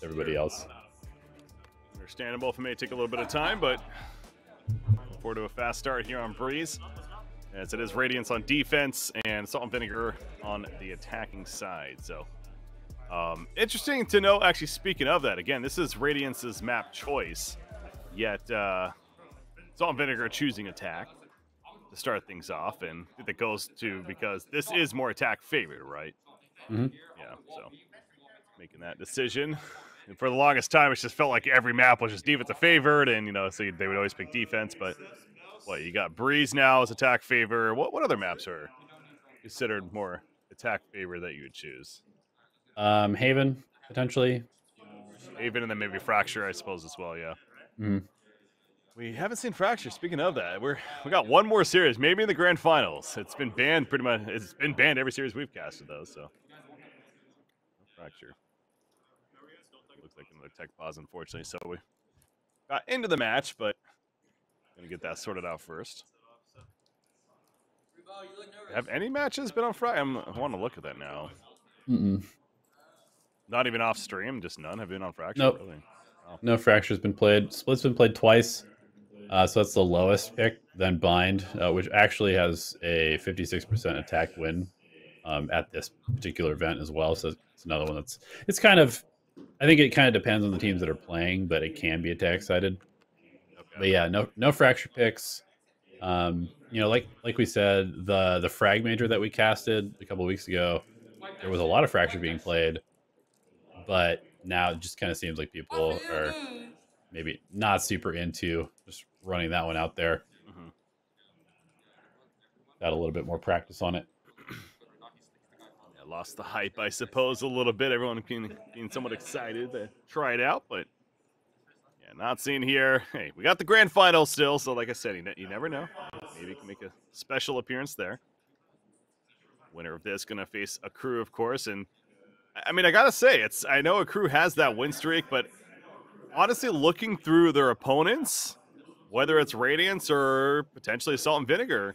everybody else. Understandable if it may take a little bit of time, but looking forward to a fast start here on Breeze, as it is Radiance on defense and Salt and Vinegar on the attacking side. So interesting to know, actually, speaking of that, again, this is Radiance's map choice, yet Salt and Vinegar choosing attack to start things off, and that goes to because this is more attack favored, right? Mm-hmm. Yeah, so making that decision. And for the longest time, it just felt like every map was just defensive favored, and so they would always pick defense. But what, you got Breeze now as attack favor. What other maps are considered more attack favor that you would choose? Haven potentially. Haven, and then maybe Fracture, I suppose, as well. Yeah. Mm-hmm. We haven't seen Fracture. Speaking of that, we got one more series, maybe in the grand finals. It's been banned pretty much. It's been banned every series we've casted, though. So Fracture looks like another tech pause, unfortunately. So we got into the match, but gonna get that sorted out first. Have any matches been on Friday? I want to look at that now. Mm-mm. Not even off stream, just none have been on Fracture. Nope. Really? Oh. No Fracture's been played. Split's been played twice. So that's the lowest pick. Then Bind, which actually has a 56% attack win at this particular event as well. So it's another one it's kind of, I think it kind of depends on the teams that are playing, but it can be attack sided. Okay. But yeah, no Fracture picks. Like we said, the Frag Major that we casted a couple of weeks ago, there was a lot of Fracture being played, but now it just kind of seems like people are maybe not super into just running that one out there. Mm-hmm. Got a little bit more practice on it. Yeah, lost the hype, I suppose, a little bit. Everyone being somewhat excited to try it out, but yeah, not seen here. Hey, we got the grand final still, so like I said, you never know. Maybe you can make a special appearance there. Winner of this gonna face a crew, of course, and I mean, I gotta say, I know a crew has that win streak, but honestly, looking through their opponents, whether it's Radiance or potentially Salt and Vinegar,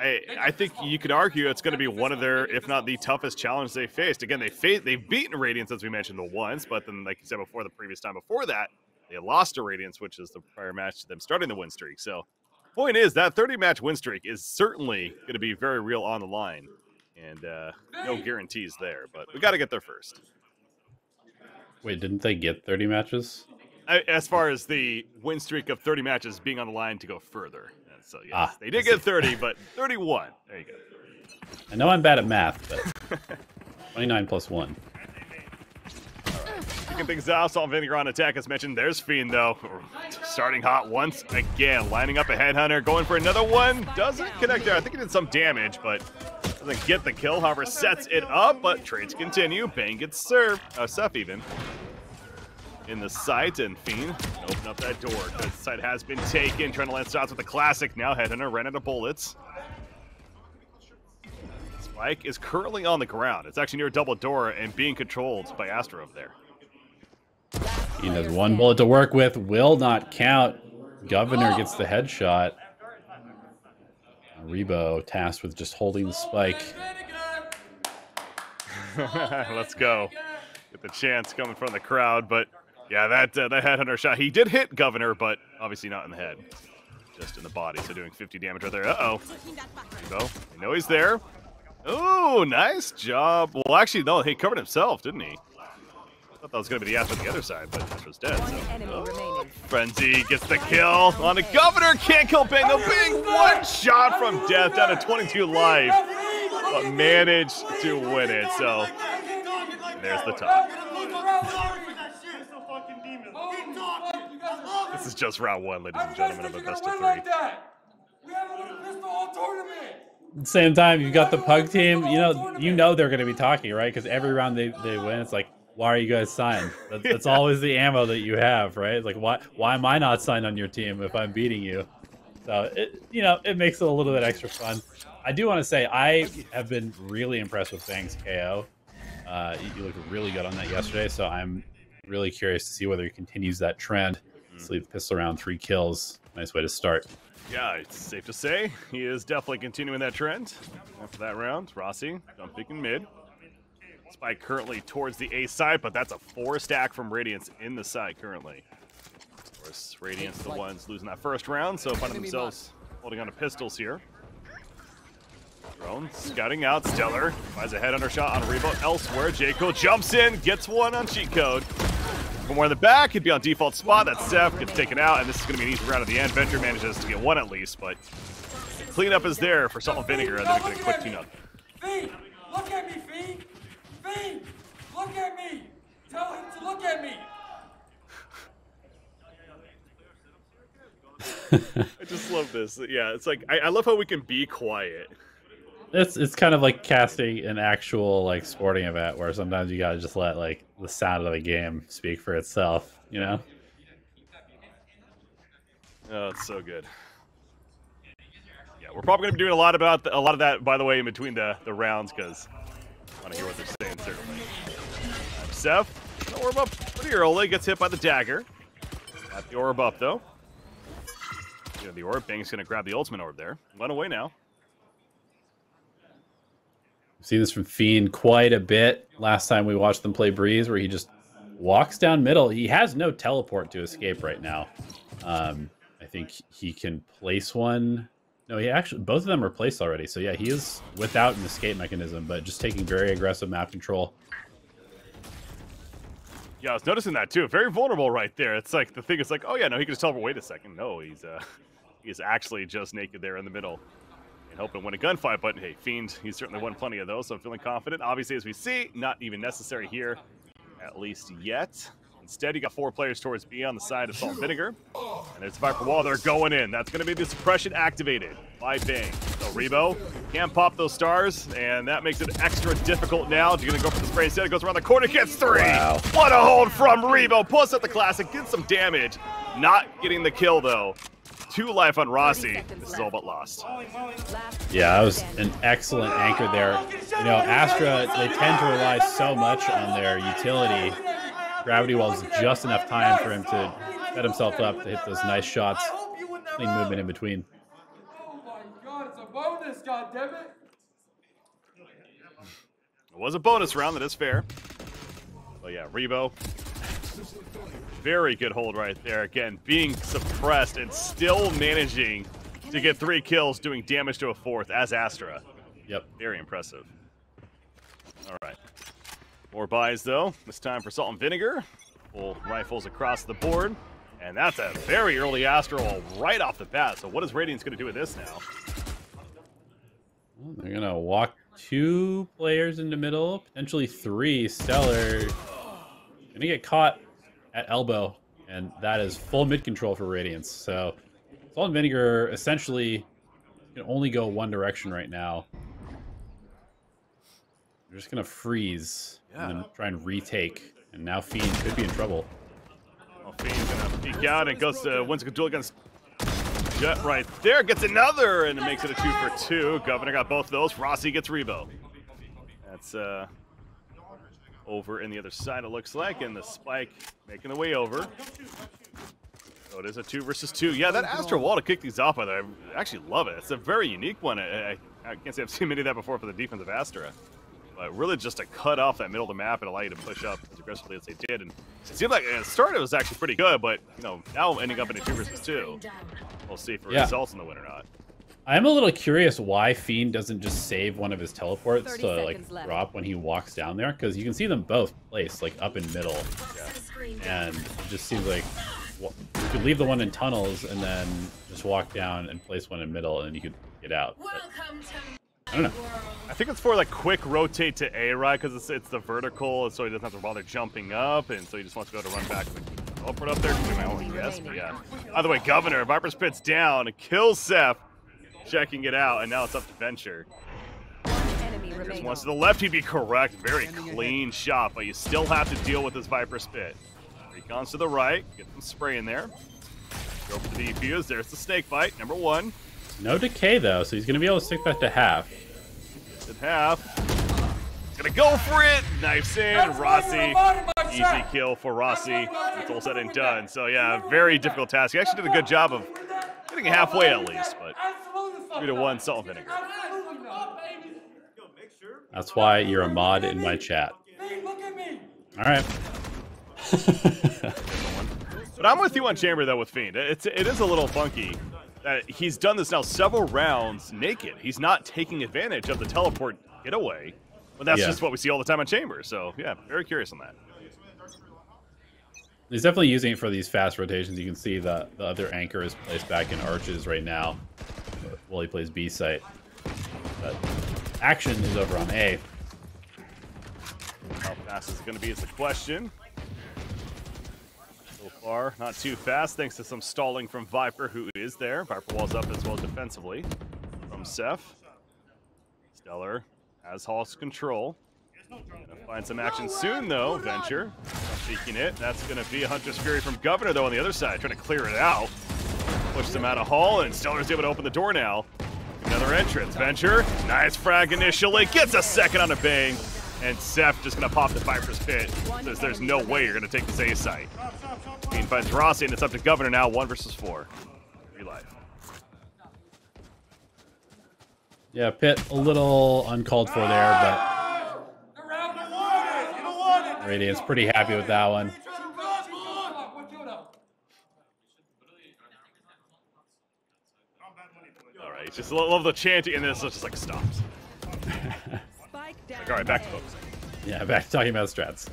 I think you could argue it's going to be one of their, if not the toughest challenges they faced. Again, they've beaten Radiance, as we mentioned, once, but then, like you said before, the previous time before that, they lost to Radiance, which is the prior match to them starting the win streak. So, point is, that 30-match win streak is certainly going to be very real on the line, and no guarantees there, but we got to get there first. Wait, didn't they get 30 matches? As far as the win streak of 30 matches being on the line to go further. And so, yes, they did get 30, but 31. There you go. I know I'm bad at math, but 29 plus 1. Kicking things off, Salt and Vinegar on attack, as mentioned. There's Fiend, though. Starting hot once again. Lining up a Headhunter, going for another one. Doesn't connect there. I think he did some damage, but doesn't get the kill. However, sets it up, but trades continue. Bang gets served. Seth even. In the site, and Fiend open up that door because the site has been taken. Trying to land shots with the classic. Now Headhunter ran out of bullets. Spike is currently on the ground. It's actually near a double door and being controlled by Astro over there. He has one bullet to work with. Will not count. Governor gets the headshot. Rebo tasked with just holding the spike. Let's go. Get the chance coming from the crowd, but yeah, that Headhunter shot, he did hit Governor, but obviously not in the head, just in the body, so doing 50 damage right there. Uh-oh. Rebo, I know he's there. Oh, nice job. Well, actually, no, he covered himself, didn't he? I thought that was going to be the Astro on the other side, but Astro's dead, so. Frenzy gets the kill on the Governor. Can't kill Bang, though. Bang, one shot from death, down to 22 life, but managed to win it, so there's the top. This is just round one, ladies and gentlemen, of a best of 3. At the same time, you've got the Pug team. You know they're going to be talking, right? Because every round they win, it's like, why are you guys signed? That's always the ammo that you have, right? It's like, why am I not signed on your team if I'm beating you? So it makes it a little bit extra fun. I do want to say I have been really impressed with Bang's KO. You looked really good on that yesterday, so I'm really curious to see whether he continues that trend. Sleep pistol around 3 kills. Nice way to start. Yeah, it's safe to say he is definitely continuing that trend after that round. Rossi, jump picking mid. Spike currently towards the A side, but that's a 4 stack from Radiance in the side currently. Of course, Radiance the ones losing that first round, so finding themselves holding on to pistols here. Drone scouting out. Stellar finds a head-under shot on Rebo elsewhere. Jayco jumps in, gets one on cheat code. From more in the back, he'd be on default spot. That Seth gets taken out, and this is going to be an easy round at the end. Venture manages to get one at least, but the cleanup is there for Salt and Vinegar, and then we get a quick tune-up. Fiend, look at me, Fiend! Fiend, look at me! Tell him to look at me! I just love this. Yeah, it's like, I love how we can be quiet. It's kind of like casting an actual like sporting event where sometimes you gotta just let like the sound of the game speak for itself, you know? Oh, it's so good. Yeah, we're probably gonna be doing a lot of that, by the way, in between the rounds, because I want to hear what they're saying. Certainly. Seth, the orb up pretty early, gets hit by the dagger. Got the orb up though. You know, the orb Bang's gonna grab the ultimate orb there. Run away now. We've seen this from Fiend quite a bit. Last time we watched them play Breeze, where he just walks down middle. He has no teleport to escape right now. I think he can place one. No, he actually, both of them are placed already. So yeah, he is without an escape mechanism, but just taking very aggressive map control. Yeah, I was noticing that too. Very vulnerable right there. It's like the thing is like, oh yeah, no, he can just teleport. Wait a second. No, he's actually just naked there in the middle. And hoping to win a gunfight, but hey, Fiend, he's certainly won plenty of those, so I'm feeling confident. Obviously, as we see, not even necessary here, at least yet. Instead, you got 4 players towards B on the side of Salt and Vinegar. And there's a Viper wall, they're going in. That's going to be the suppression activated by Bang. So Rebo can pop those stars, and that makes it extra difficult now. You're going to go for the spray instead, it goes around the corner, gets 3! Wow. What a hold from Rebo, pulls up the classic, gets some damage. Not getting the kill, though. 2 life on Rossi. This is all but lost. Yeah, that was an excellent anchor there. You know, Astra, they tend to rely so much on their utility. Gravity Well is just enough time for him to set himself up to hit those nice shots. Clean movement in between. Oh my god, it's a bonus, goddammit! It was a bonus round, that is fair. But yeah, Rebo. Very good hold right there. Again, being suppressed and still managing to get 3 kills, doing damage to a 4th as Astra. Yep. Very impressive. All right. More buys, though. This time for Salt and Vinegar. Full rifles across the board. And that's a very early Astra roll right off the bat. So what is Radiance going to do with this now? Well, they're going to walk 2 players in the middle, potentially 3. Stellar going to get caught at elbow, and that is full mid control for Radiance. So Salt and Vinegar essentially can only go one direction right now. They're just gonna freeze and then try and retake, and now Fiend could be in trouble. Well, Fiend's gonna peek out and goes to wins the duel against Jet right there, gets another, and it makes it a 2 for 2. Governor got both of those. Rossi gets Rebo. That's over in the other side, it looks like, and the Spike making the way over. So it is a 2 versus 2. Yeah, that Astra wall to kick these off, by the way, I actually love it. It's a very unique one. I can't say I've seen many of that before for the defensive Astra. But really just to cut off that middle of the map and allow you to push up as aggressively as they did. And it seemed like at the start it was actually pretty good, but you know, now ending up in a 2 versus 2. We'll see if it results in the win or not. I'm a little curious why Fiend doesn't just save one of his teleports to like drop when he walks down there, because you can see them both placed like up in middle, and it just seems like you could leave the one in tunnels and then just walk down and place one in middle, and you could get out. But I don't know. I think it's for like quick rotate to A, right? Because it's the vertical, so he doesn't have to bother jumping up, and so he just wants to be able to run back and teleport up there. My only guess, but yeah. Either way, Governor, Viper's Pit's down, kills Seth. Checking it out, and now it's up to Venture. Just once to the left, he'd be correct. Very clean shot, but you still have to deal with this Viper Spit. Recons to the right, get some spray in there. Go for the defuse. There's the snake bite, number 1. No decay though, so he's gonna be able to stick that to half. At half. He's gonna go for it. Knifes in. Rossi. Easy kill for Rossi. It's all said and done. So yeah, very difficult task. He actually did a good job of getting halfway at least, but 3-1 Salt and Vinegar. That's why you're a mod in my chat. Fiend, look at me. All right. But I'm with you on Chamber though with Fiend. It is a little funky. He's done this now several rounds naked. He's not taking advantage of the teleport getaway. But that's just what we see all the time on Chamber. So yeah, very curious on that. He's definitely using it for these fast rotations. You can see the other anchor is placed back in arches right now while he plays B site. But action is over on A. How fast is it going to be is the question. So far, not too fast, thanks to some stalling from Viper, who is there. Viper walls up as well defensively from Seth. Stellar has Hall's control. Gonna find some action soon, though. Venture seeking it. That's going to be a Hunter's Fury from Governor, though, on the other side, trying to clear it out. Pushes him out of Hall, and Stellar's able to open the door now. Another entrance. Venture, nice frag initially, gets a second on a bang. And Seth just going to pop the Viper's pit. Says there's no way you're going to take this A site. Fiend finds Rossi, and it's up to Governor now, 1 versus 4. 3 life. Yeah, Pit a little uncalled for there, but Radiance pretty happy with that one. All right, just love the chanting, and then it's just like stops. Like, all right, back to focusing. Yeah, back to talking about strats.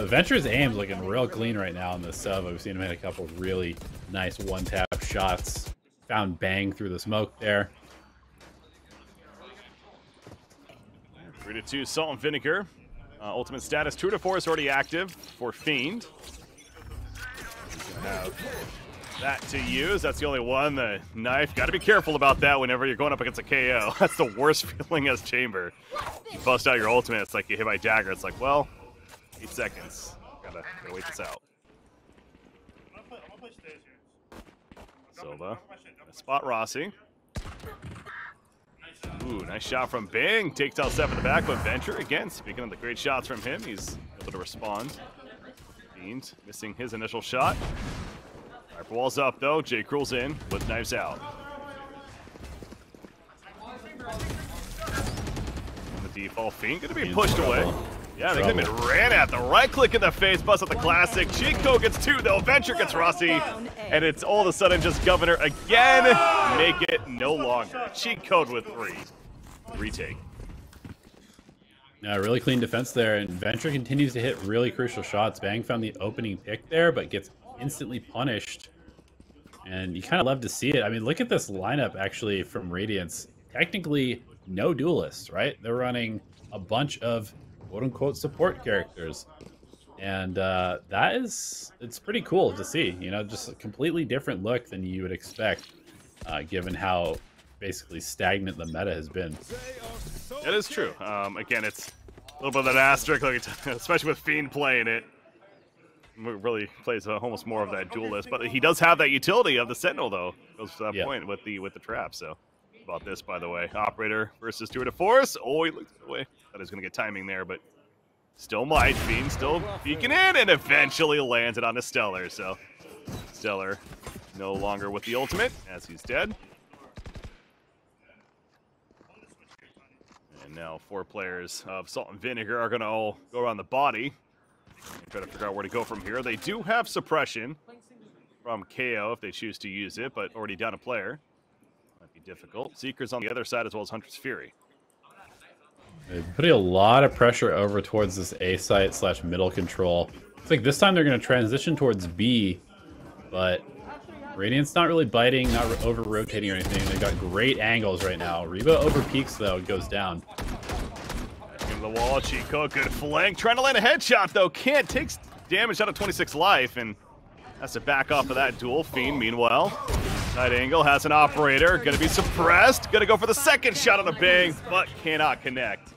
Venture's aim's looking real clean right now in the sub. We've seen him hit a couple really nice one-tap shots. Found Bang through the smoke there. 3-2 Salt and Vinegar. Ultimate status, True to Force already active for Fiend. He's gonna have that to use. That's the only one. The knife, got to be careful about that whenever you're going up against a KO. That's the worst feeling as Chamber. You bust out your ultimate, it's like you hit by dagger. It's like, well, 8 seconds. Gotta wait this out. Silva, gonna spot Rossi. Ooh, nice shot from Bang. Takes out Seth in the back, but Venture, again, speaking of the great shots from him, he's able to respond. Fiend missing his initial shot. Viper walls up, though. J. Cruel's in with knives out. The default Fiend going to be pushed away. Yeah, they could have been ran at. The right click in the face, bust at the classic. Cheat code gets 2, though. Venture gets Rossi. And it's all of a sudden just Governor again. Make it no longer. Cheat code with 3. Retake. Yeah, really clean defense there. And Venture continues to hit really crucial shots. Bang found the opening pick there, but gets instantly punished. And you kind of love to see it. I mean, look at this lineup, actually, from Radiance. Technically, no duelists, right? They're running a bunch of quote-unquote support characters, and it's pretty cool to see, you know, just a completely different look than you would expect, given how basically stagnant the meta has been. It is true. Again, it's a little bit of that asterisk, like especially with Fiend playing it. Really plays almost more of that duelist, but he does have that utility of the Sentinel, though. Goes to that point with the trap. So about this, by the way, Operator versus Tour de Force. Oh, he looked away. Thought he was going to get timing there, but still might. Fiend still peeking in, and eventually lands it on a Stellar. So Stellar no longer with the ultimate, as he's dead. And now 4 players of Salt and Vinegar are going to all go around the body. Try to figure out where to go from here. They do have suppression from KO if they choose to use it, but already down a player. Might be difficult. Seeker's on the other side as well as Hunter's Fury. They're putting a lot of pressure over towards this A site / middle control. It's like this time they're going to transition towards B, but Radiant's not really biting, not over rotating or anything. They've got great angles right now. Reba over peaks though, goes down. The wall, Chico, good flank. Trying to land a headshot, though. Can't. Takes damage out of 26 life, and has to back off of that duel. Fiend, meanwhile, side angle, has an operator. Gonna be suppressed. Gonna go for the second shot on the Bang, but cannot connect.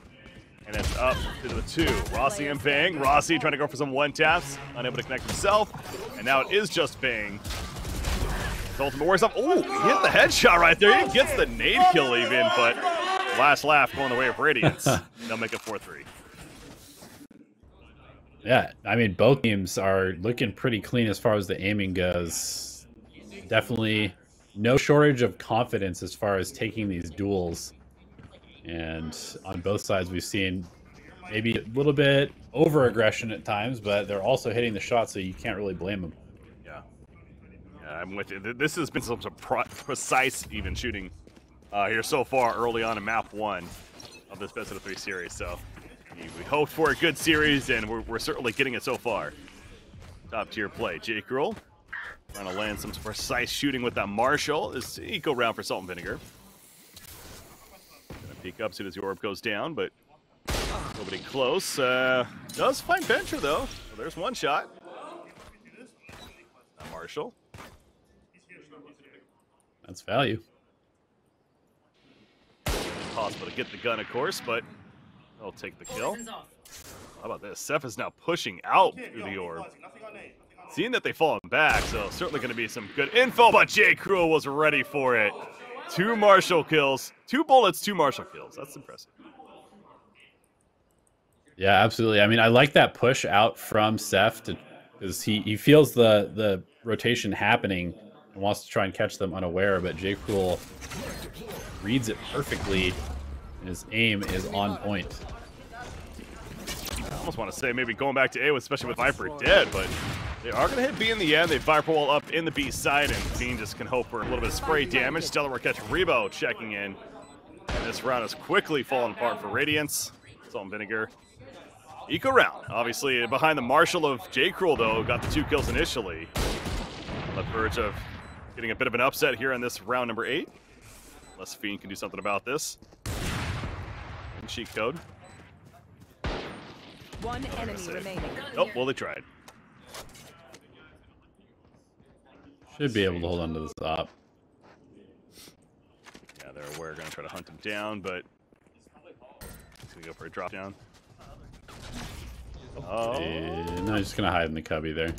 And it's up to the 2. Rossi and Bang. Rossi trying to go for some one-taps. Unable to connect himself. And now it is just Bang. His ultimate wears up. Oh, he hit the headshot right there. He gets the nade kill even, but last laugh going the way of Radiance. They'll make it 4-3. Yeah, I mean, both teams are looking pretty clean as far as the aiming goes. Definitely no shortage of confidence as far as taking these duels. And on both sides, we've seen maybe a little bit over aggression at times, but they're also hitting the shot, so you can't really blame them. Yeah, I'm with you. This has been some precise even shooting here so far early on in map 1 of this best of the 3 series. So we hoped for a good series, and we're certainly getting it so far. Top tier play. Jake Gruhl trying to land some precise shooting with that Marshall. This eco round for Salt and Vinegar. Gonna peek up as soon as the orb goes down, but nobody close. Does find Venture though. Well, there's one shot. Not Marshall. That's value. Possible to get the gun, of course, but I'll take the kill. How about this? Seth is now pushing out through the orb. Seeing that they've fallen back, so certainly going to be some good info, but Jay Cruel was ready for it. 2 Marshall kills. 2 bullets, 2 Marshall kills. That's impressive. Yeah, absolutely. I mean, I like that push out from Seth because he feels the rotation happening and wants to try and catch them unaware, but Jay Cruel reads it perfectly, and his aim is on point. I almost want to say maybe going back to A, especially with Viper dead, but they are going to hit B in the end. They Viper wall up in the B side, and Fiend just can hope for a little bit of spray damage. Stellar will catch Rebo checking in. And this round is quickly falling apart for Radiance. Salt and Vinegar. Eco round. Obviously behind the Marshall of J. Cruel, though, got the 2 kills initially. On the verge of getting a bit of an upset here in this round number 8. Unless Fiend can do something about this. And cheat code. 1 enemy remaining. Oh, well, they tried. Should be able to hold on to the top. Yeah, they're aware. Going to try to hunt him down, but he's going to go for a drop down. Oh. No, he's just going to hide in the cubby there.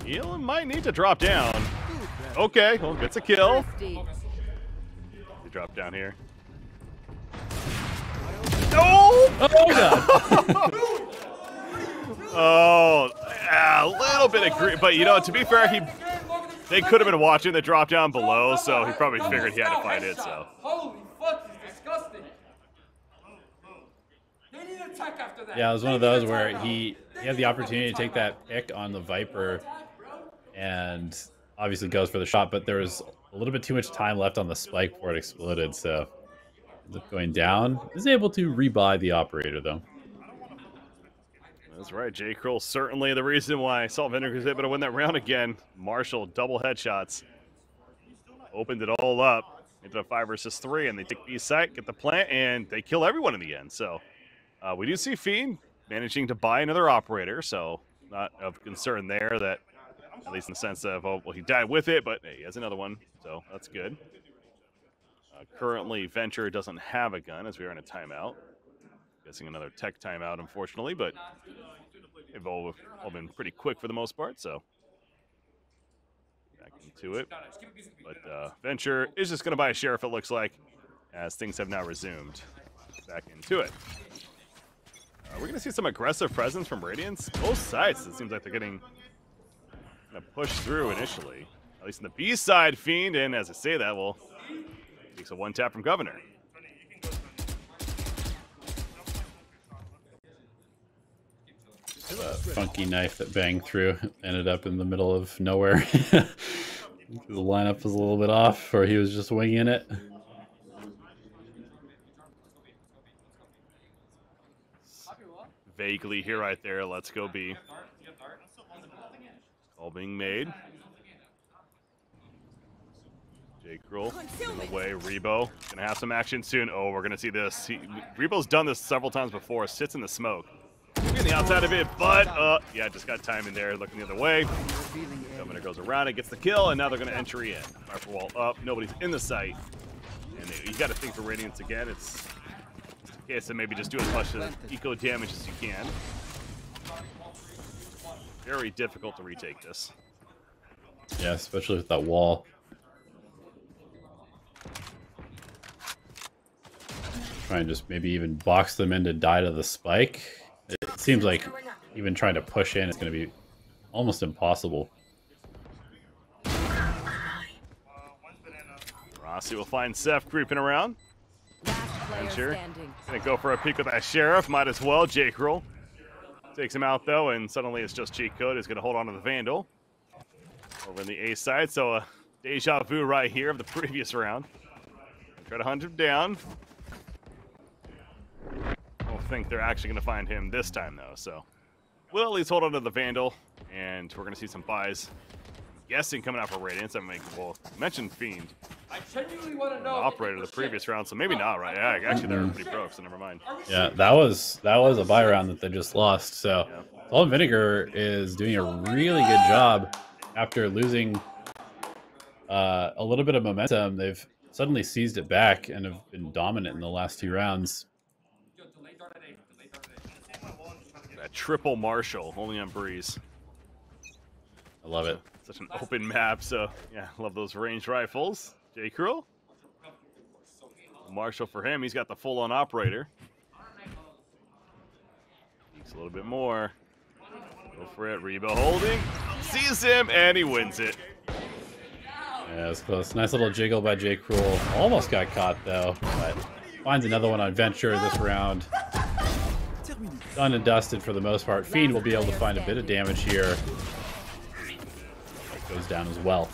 Elon might need to drop down. Okay, well, gets a kill. He drop down here. No! Oh, God! Oh, yeah, a little bit of grief, but you know, to be fair, they could have been watching the drop down below, so he probably figured he had to fight it. So. Holy fuck, it's disgusting. They need to attack after that. Yeah, it was one of those where he had the opportunity to take that pick on the Viper, and obviously goes for the shot, but there was a little bit too much time left on the spike before it exploded, so ends up going down. Is able to rebuy the operator though. That's right. J. Cruel certainly the reason why Salt Vinegar is able to win that round again. Marshall double headshots. Opened it all up into a 5 versus 3, and they take B site, get the plant, and they kill everyone in the end. So we do see Fiend managing to buy another operator, so not of concern there, that at least in the sense of, oh, well, he died with it, but hey, he has another one, so that's good. Currently, Venture doesn't have a gun as we are in a timeout. Guessing another tech timeout, unfortunately, but they've all been pretty quick for the most part, so back into it. But Venture is just going to buy a sheriff, it looks like, as things have now resumed. Back into it. We're going to see some aggressive presence from Radiance. Both sides, it seems like they're getting pushed through initially. At least in the B side, Fiend, and as I say that, well, takes a 1-tap from Governor. A funky knife that banged through ended up in the middle of nowhere. The lineup was a little bit off, or he was just winging it. Vaguely here, right there. Let's go B. All being made. Jake Cruel in the way. Rebo gonna have some action soon. Oh, we're gonna see this. Rebo's done this several times before. Sits in the smoke. In the outside of it, but yeah, just got time in there, looking the other way. Governor goes around it, gets the kill, and now they're going to entry in. Viper wall up, nobody's in the site. And you got to think for Radiance again, it's a case of maybe just do as much eco damage as you can. Very difficult to retake this. Yeah, especially with that wall. Try and just maybe even box them in to die to the spike. It seems like even trying to push in is going to be almost impossible. Rossi will find Seth creeping around. Last Venture gonna go for a peek with that Sheriff. Might as well. J-Cruel takes him out though, and suddenly it's just Cheat Code is gonna hold on to the Vandal over in the A side. So a deja vu right here of the previous round. Try to hunt him down. I don't think they're actually gonna find him this time though. So we'll at least hold on to the Vandal, and we're gonna see some buys. Guessing coming out for Radiance. I mean, well, you mentioned Fiend. I genuinely want to know. Operator the previous round, so maybe not, right? Yeah, actually they're pretty broke, so never mind. Yeah, that was a buy round that they just lost. So Salt and Vinegar is doing a really good job after losing a little bit of momentum. They've suddenly seized it back and have been dominant in the last 2 rounds. That triple Marshall, only on Breeze. I love it. Such an open map, so yeah, love those ranged rifles. J-Cruel. Marshall for him, he's got the full-on operator. Needs a little bit more. Go for it, Reba holding. Sees him, and he wins it. Yeah, it was close. Nice little jiggle by J-Cruel. Almost got caught, though, but finds another one on Venture this round. Done and dusted for the most part. Fiend will be able to find a bit of damage here. Goes down as well.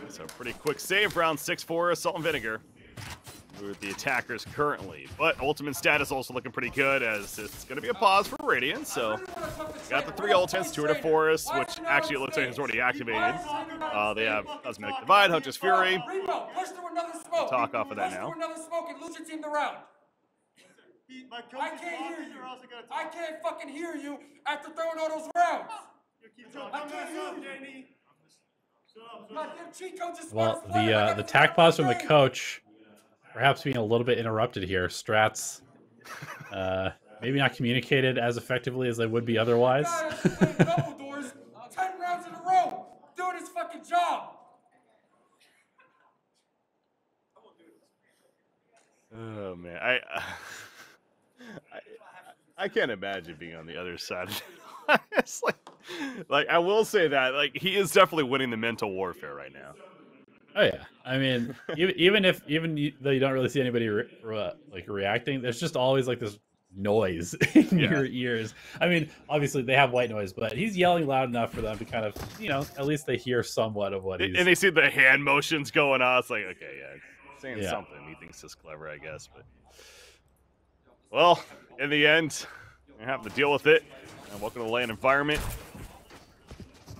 So pretty quick save, round 6-4, Salt and Vinegar. With the attackers currently. But ultimate status also looking pretty good, as it's going to be a pause for Radiance. So got the 3 ultimates, 2 to Forest, which actually it looks like is already activated. They have Cosmetic Divide, Hunter's Fury. Talk off of that now. I can't hear you. I can't fucking hear you after throwing all those rounds. I can't hear you. Well, the tack pause from the coach perhaps being a little bit interrupted here. Strats maybe not communicated as effectively as they would be otherwise. 10 rounds in a row, doing his fucking job. Oh man, I can't imagine being on the other side. It's like I will say that he is definitely winning the mental warfare right now. Oh yeah, I mean, even though you don't really see anybody reacting, there's just always like this noise in your ears. I mean, obviously they have white noise, but he's yelling loud enough for them to kind of, at least they hear somewhat of what he's. And they see the hand motions going on. It's like, okay, saying something. He thinks it's clever, I guess. But well, in the end, we have to deal with it. And welcome to the LAN environment.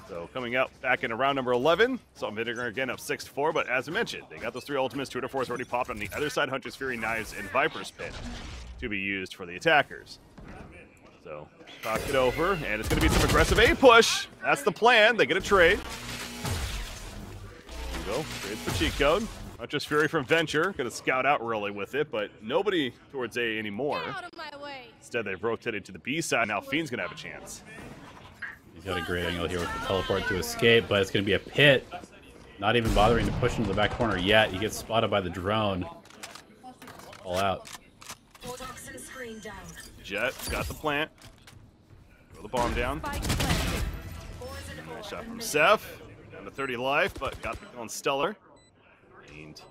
So coming out back into round number 11. Salt and Vinegar again up 6-4, but as I mentioned, they got those 3 ultimates, 2 to 4 already popped on the other side. Hunter's Fury, Knives, and Viper's Pit to be used for the attackers. So talk it over, and it's going to be some aggressive A push. That's the plan. They get a trade. There you go. Trades for cheat code. Hunter's Fury from Venture. Going to scout out really with it, but nobody towards A anymore. Get out of my way. Instead, they've rotated to the B side. Now Fiend's going to have a chance. He's got a great angle here with the teleport to escape, but it's going to be a pit. Not even bothering to push into the back corner yet. He gets spotted by the drone. All out. Jet's got the plant. Throw the bomb down. Nice shot from Seth. Down to 30 life, but got the kill on Stellar. And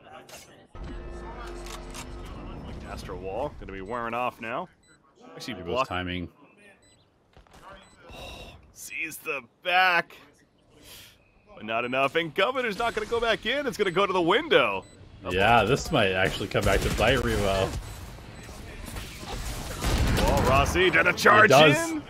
Astro Wall going to be wearing off now. Actually, block timing. Sees the back, but not enough. And Governor's not going to go back in. It's going to go to the window. Yeah, this might actually come back to bite Revo. Well, Rossi did a charge in.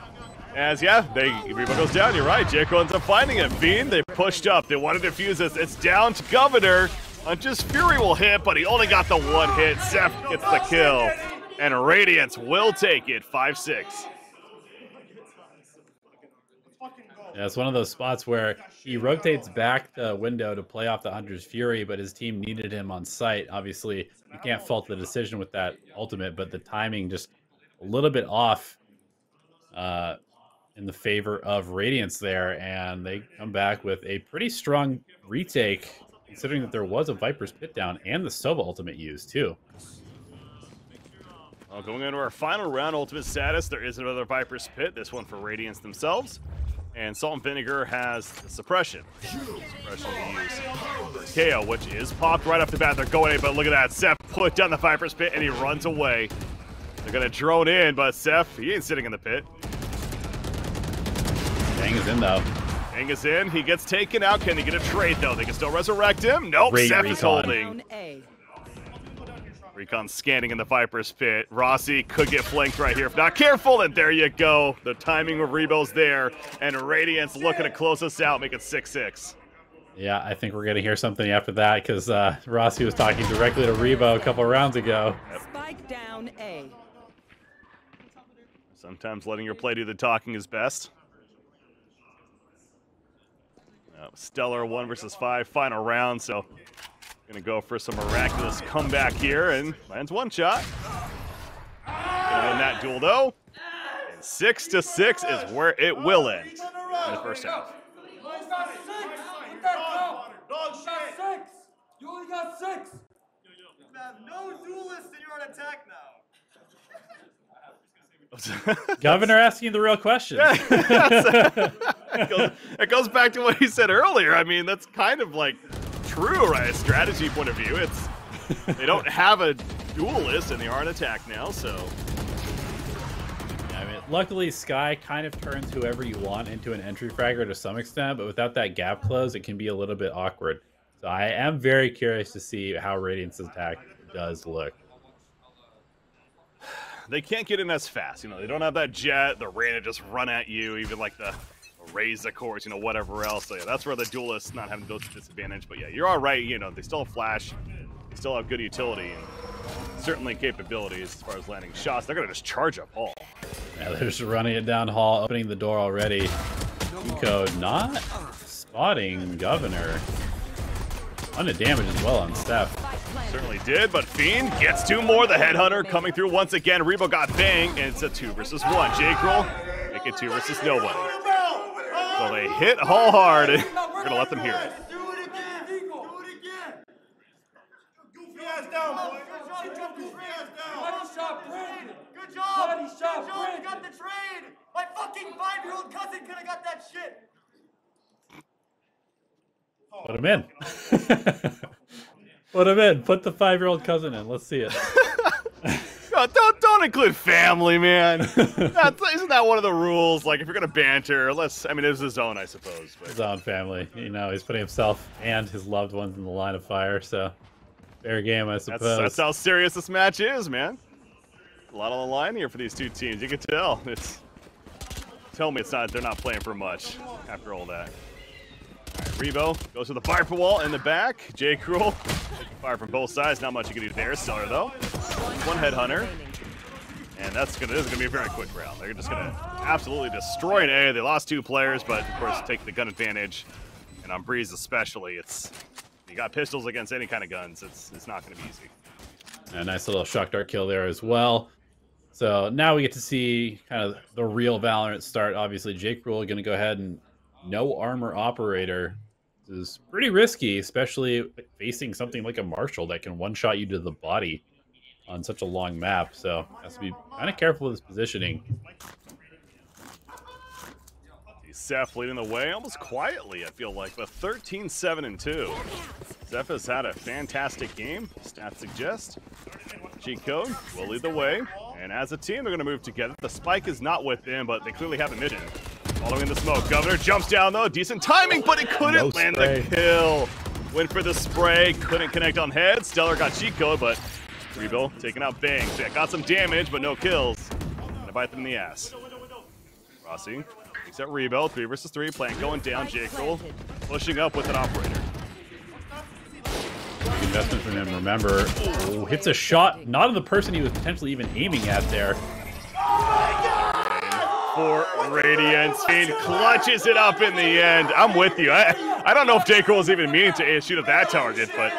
As Revo goes down. You're right. Jericho ends up finding it. Fiend, they pushed up. They wanted to defuse this. It's down to Governor. Hunter's Fury will hit, but he only got the 1 hit. Seth gets the kill, and Radiance will take it 5-6. Yeah, it's one of those spots where he rotates back the window to play off the Hunter's Fury, but his team needed him on site. Obviously, you can't fault the decision with that ultimate, but the timing just a little bit off in the favor of Radiance there, and they come back with a pretty strong retake, considering that there was a Viper's Pit down and the Sova ultimate used, too. Well, going into our final round, ultimate status, there is another Viper's Pit, this one for Radiance themselves. And Salt and Vinegar has the suppression. Suppression to use KO, which is popped right off the bat. They're going in, but look at that. Seth put down the Viper's pit, and he runs away. They're going to drone in, but Seth, he ain't sitting in the pit. Bang is in, though. Bang is in. He gets taken out. Can he get a trade, though? They can still resurrect him. Nope, Great Seth recon. is holding. Recon scanning in the Viper's pit. Rossi could get flanked right here if not careful, and there you go. The timing of Rebo's there, and Radiance looking to close us out, make it 6-6. Yeah, I think we're going to hear something after that, because Rossi was talking directly to Rebo a couple rounds ago. Spike down A. Sometimes letting your play do the talking is best. Stellar 1 versus 5, final round, so gonna go for some miraculous comeback here, and lands one shot. Gonna win that duel though, and 6-6 is where it will end in the first half. You only got 6. With that count. You got 6. You only got 6. You have no duelists and you're on attack now. Governor asking the real questions. It goes back to what he said earlier. I mean, that's kind of like true, right? A strategy point of view. It's they don't have a duelist and they are on attack now, so. Yeah, I mean, luckily Sky kind of turns whoever you want into an entry fragger to some extent, but without that gap close, it can be a little bit awkward. So I am very curious to see how Radiance's attack does look. They can't get in as fast. You know, they don't have that jet, the rain to just run at you, even like the raise the course, you know, whatever else. So yeah, that's where the duelists not having to go to disadvantage. But yeah, you're all right. You know, they still have flash, they still have good utility, and certainly capabilities as far as landing shots. They're gonna just charge up hall. Yeah, they're just running it down hall, opening the door already. Eco not spotting Governor. Ton of damage as well on Steph. Certainly did, but Fiend gets 2 more. The Headhunter coming through once again. Rebo got bang, and it's a 2 versus 1. J-Kroll make it 2 versus nobody. So they hit Hall hard, and we're gonna let them hear it. Do it again. Do it again. Goofy ass down, boy. Good job, goofy ass down. Body shot Brandon. Good job. Body shot Good job. Brandon. You got the trade. My fucking 5-year-old cousin could have got that shit. Put him in. Put him in. Put the 5-year-old cousin in. Let's see it. No, don't include family, man. Isn't that one of the rules? Like, if you're gonna banter, I mean, it was his own, I suppose. But. His own family. You know, he's putting himself and his loved ones in the line of fire, so fair game, I suppose. That's how serious this match is, man. A lot on the line here for these two teams. You can tell. Tell me they're not playing for much after all that. All right, Rebo goes to the Viper wall in the back. J-Kroll, fire from both sides. Not much you can do there. Stellar though. One Headhunter. And this is gonna be a very quick round. They're just gonna absolutely destroy an A. They lost 2 players, but of course take the gun advantage. And on Breeze especially, you got pistols against any kind of guns. It's not gonna be easy. A nice little shock dart kill there as well. So now we get to see kind of the real Valorant start. Obviously, J-Kroll going to go ahead and no armor operator. This is pretty risky, especially facing something like a Marshall that can one-shot you to the body on such a long map. So has to be kind of careful with his positioning. Seth leading the way almost quietly, I feel like, but 13-7-2. Seth has had a fantastic game, stats suggest. Cheat code will lead the way, and as a team, they're going to move together. The spike is not with them, but they clearly have a mission. Following the smoke, Governor jumps down though, decent timing, but he couldn't land the kill. Went for the spray, couldn't connect on head. Stellar got cheat code, but Rebo taking out Bang. So yeah, got some damage, but no kills. Gonna bite them in the ass. Rossi. At Rebo, 3 versus 3, plant going down. J-Kroll pushing up with an operator. Big investment from him. Remember, hits a shot, not on the person he was potentially even aiming at there. For Radiance, Fiend clutches it up in the end. I'm with you. I don't know if J-Kroll was even meaning to shoot at that target, but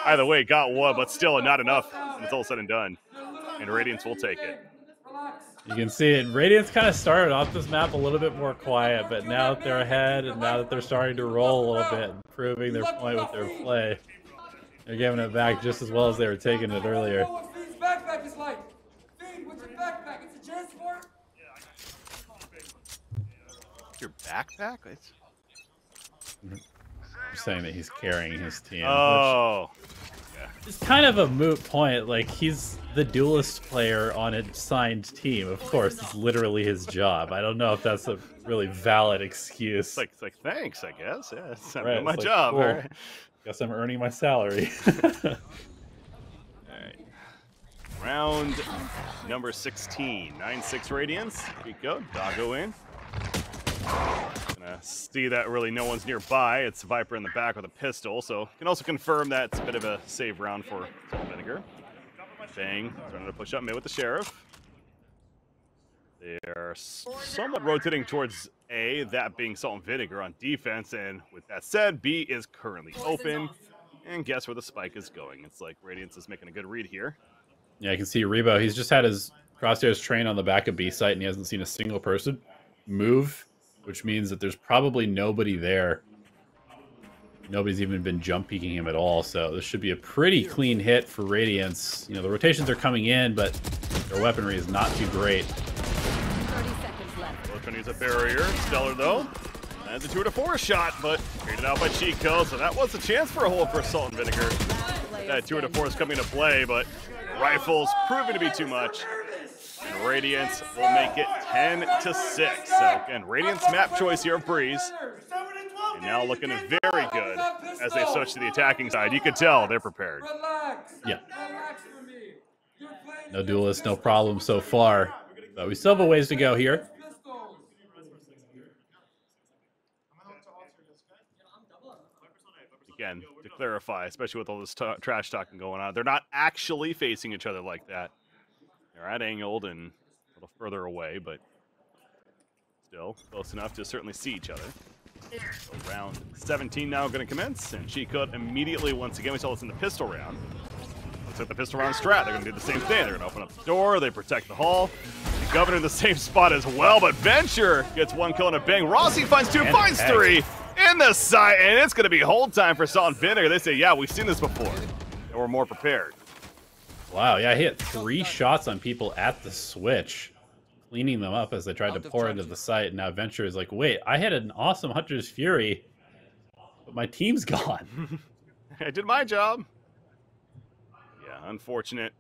either way, got one, but still not enough when it's all said and done. And Radiance will take it. You can see it. Radiance kind of started off this map a little bit more quiet, but now that they're ahead and now that they're starting to roll a little bit, proving their point with their play, they're giving it back just as well as they were taking it earlier. I know what Fiend's backpack is like. Fiend, what's your backpack? It's a transport? your backpack? It's... I'm saying that he's carrying his team. Oh. It's kind of a moot point. Like, he's the duelist player on a signed team. Of course, it's literally his job. I don't know if that's a really valid excuse. It's like thanks, I guess. Yeah, it's Right, my it's like, job. cool. All right. Guess I'm earning my salary. All right. Round number 16. 9-6 Radiance. Rico, Doggo in. Gonna see that really no one's nearby. It's Viper in the back with a pistol, so can also confirm that it's a bit of a save round for VINEGAR. Bang, trying to push up mid with the Sheriff. They're somewhat rotating towards A, that being Salt and VINEGAR on defense, and with that said, B is currently open. And guess where the spike is going? It's like Radiance is making a good read here. Yeah, I can see Rebo. He's just had his crosshairs trained on the back of B site, and he hasn't seen a single person move, which means that there's probably nobody there. Nobody's even been jump peeking him at all, so this should be a pretty clean hit for Radiance. You know, the rotations are coming in, but their weaponry is not too great. 30 seconds left. Both gonna use a barrier. Stellar, though. That's a 2-4 shot, but traded out by Chico, so that was a chance for a hold for Salt and VINEGAR. That 2-4 is coming to play, but rifles proving to be too much. And Radiance will make it 10-6. So again, Radiance map choice here of Breeze. And now looking very good as they switch to the attacking side. You can tell they're prepared. Yeah. No duelist, no problem so far. But we still have a ways to go here. Again, to clarify, especially with all this trash talking going on, they're not actually facing each other like that. They're at angled and a little further away, but still close enough to certainly see each other. So round 17 now going to commence, and Chico immediately, once again, we saw this in the pistol round. Looks like the pistol round strat. They're going to do the same thing. They're going to open up the door. They protect the hall. The Governor in the same spot as well, but Venture gets one kill and a bang. Rossi finds two, finds three in the side, and it's going to be hold time for Salt and VINEGAR. They say, yeah, we've seen this before, and we're more prepared. Wow, yeah, he hit 3 shots on people at the switch, cleaning them up as they tried to pour into the site. And now Venture is like, wait, I had an awesome Hunter's Fury, but my team's gone. I did my job. Yeah, unfortunate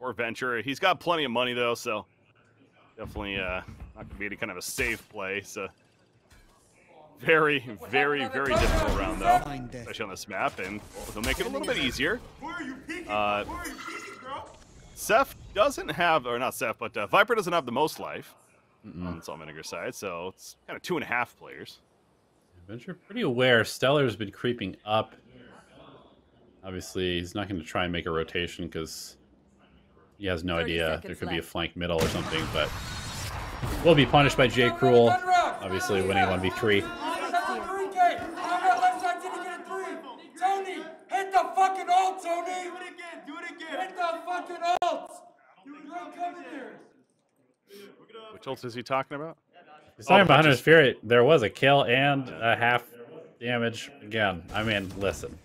for Venture. He's got plenty of money, though, so definitely not going to be any kind of a safe play. So very, very, very difficult round, though, especially on this map, and they'll make it a little bit easier. Seth doesn't have, or not Seth, but Viper doesn't have the most life on the Salt and VINEGAR side, so it's kind of 2.5 players. Venture pretty aware. Stellar's been creeping up. Obviously, he's not going to try and make a rotation because he has no idea there could be a flank middle or something, but will be punished by J. Cruel, obviously winning 1v3. Tony, hit the fucking ult, Tony! Do it again, do it again! Hit the fucking ult! Which ult is he talking about? He's talking about Hunter's Fury. There was a kill and a half damage. Again, I mean, listen.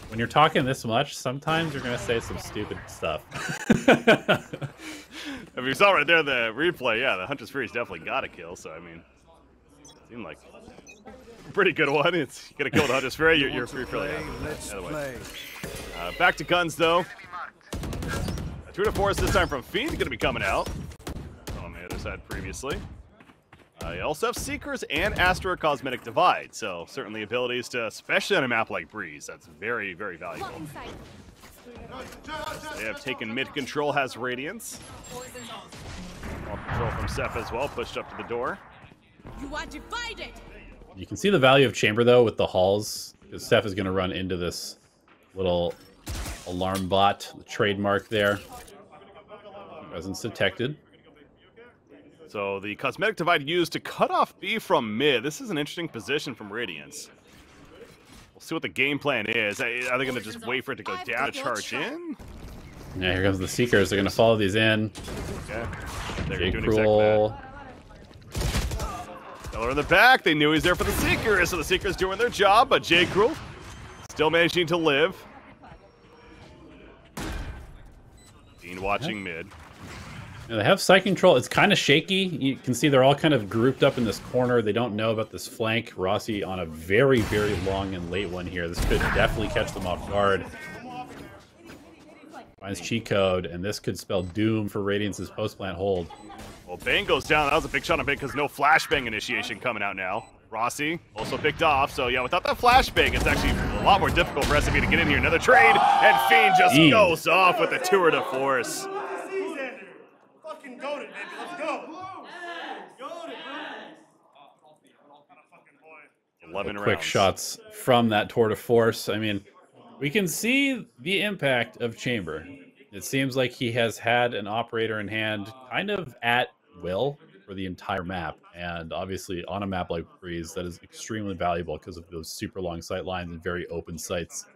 When you're talking this much, sometimes you're going to say some stupid stuff. If you saw right there the replay, yeah, the Hunter's Fury's definitely got a kill, so I mean, it seemed like a pretty good one. It's you get a kill with the Hunter's Fury, you're fairly happy. Back to guns, though. 2-4 is this time from Fiend, going to be coming out. On the other side previously. You also have Seekers and Astra Cosmetic Divide, so certainly abilities to, especially on a map like Breeze, that's very, very valuable. They have taken mid control, has Radiance. All control from Seth as well, pushed up to the door. You are divided. You can see the value of Chamber, though, with the halls, because Seth is going to run into this little alarm bot, the trademark there. Presence detected. So the Cosmetic Divide used to cut off B from mid. This is an interesting position from Radiance. We'll see what the game plan is. Are they going to just wait for it to go down to charge in? Yeah, here comes the Seekers. They're going to follow these in. Okay. They're J. doing Cruel. exactly that. Stellar in the back. They knew he was there for the Seekers, so the Seekers doing their job, but J. Cruel still managing to live. Dean watching mid. And they have site control. It's kind of shaky. You can see they're all kind of grouped up in this corner. They don't know about this flank. Rossi on a very, very long and late one here. This could definitely catch them off guard. Finds cheat code, and this could spell doom for Radiance's post-plant hold. Well, Bang goes down. That was a big shot on Bang because no flashbang initiation coming out now. Rossi also picked off. So, yeah, without that flashbang, it's actually a lot more difficult for SME to get in here. Another trade, and Fiend just goes off with a tour de force. Fucking goated, baby. Let's go. 11 quick rounds. shots from that tour de force. I mean, we can see the impact of Chamber. It seems like he has had an operator in hand kind of at will for the entire map. And obviously on a map like Breeze, that is extremely valuable because of those super long sight lines and very open sites.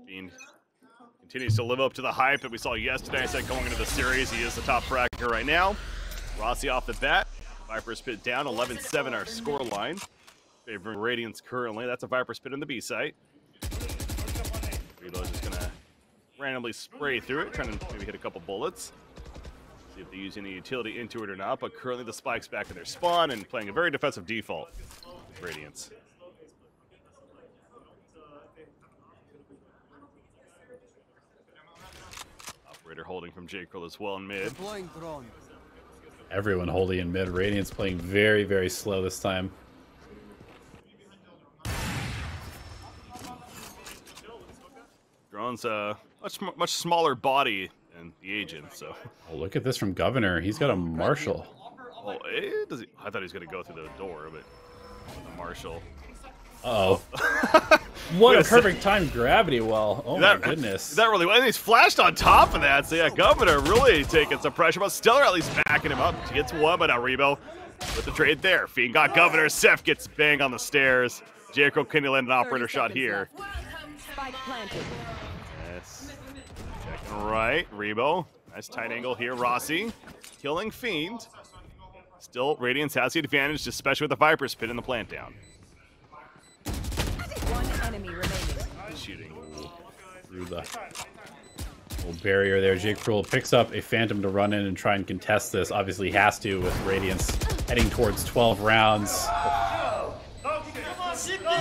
Fiend continues to live up to the hype that we saw yesterday. I said going into the series, he is the top fragger right now. Rossi off the bat. Viper's Pit down, 11-7 our score line. Favoring Radiance currently. That's a Viper's Pit in the B site. Reload's just gonna randomly spray through it, trying to maybe hit a couple bullets. See if they use any utility into it or not, but currently the Spike's back in their spawn and playing a very defensive default with Radiance. Operator holding from J-Krill as well in mid. Everyone holding in mid. Radiance playing very, very slow this time. Drone's a much smaller body than the agent, so. Oh, look at this from Governor. He's got a Marshal. Oh, does he? I thought he was going to go through the door, but the Marshal. Uh-oh. What a perfect time gravity well. Oh my goodness. That really, and he's flashed on top of that. So yeah, Governor really taking some pressure, but Stellar at least backing him up. He gets one, but now Rebo with the trade there. Fiend got Governor. Seth gets banged on the stairs. J-Krill can land an operator shot here. Spike planted. Yes. Checking right. Rebo. Nice tight angle here. Rossi killing Fiend. Still, Radiance has the advantage, especially with the Viper's Pit in the plant down. One enemy remaining. Shooting through the little barrier there. J-Krill picks up a Phantom to run in and try and contest this. Obviously has to with Radiance heading towards 12 rounds.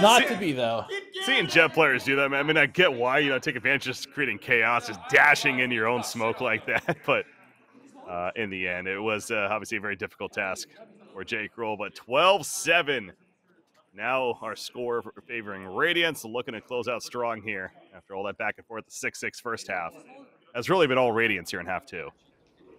Not to be, though. Seeing Jet players do that, man, I mean, I get why, you know, take advantage of just creating chaos, just dashing into your own smoke like that, but in the end, it was obviously a very difficult task for J-Krill, but 12-7. Now our score favoring Radiance, looking to close out strong here after all that back and forth, the 6-6 first half. That's really been all Radiance here in half two.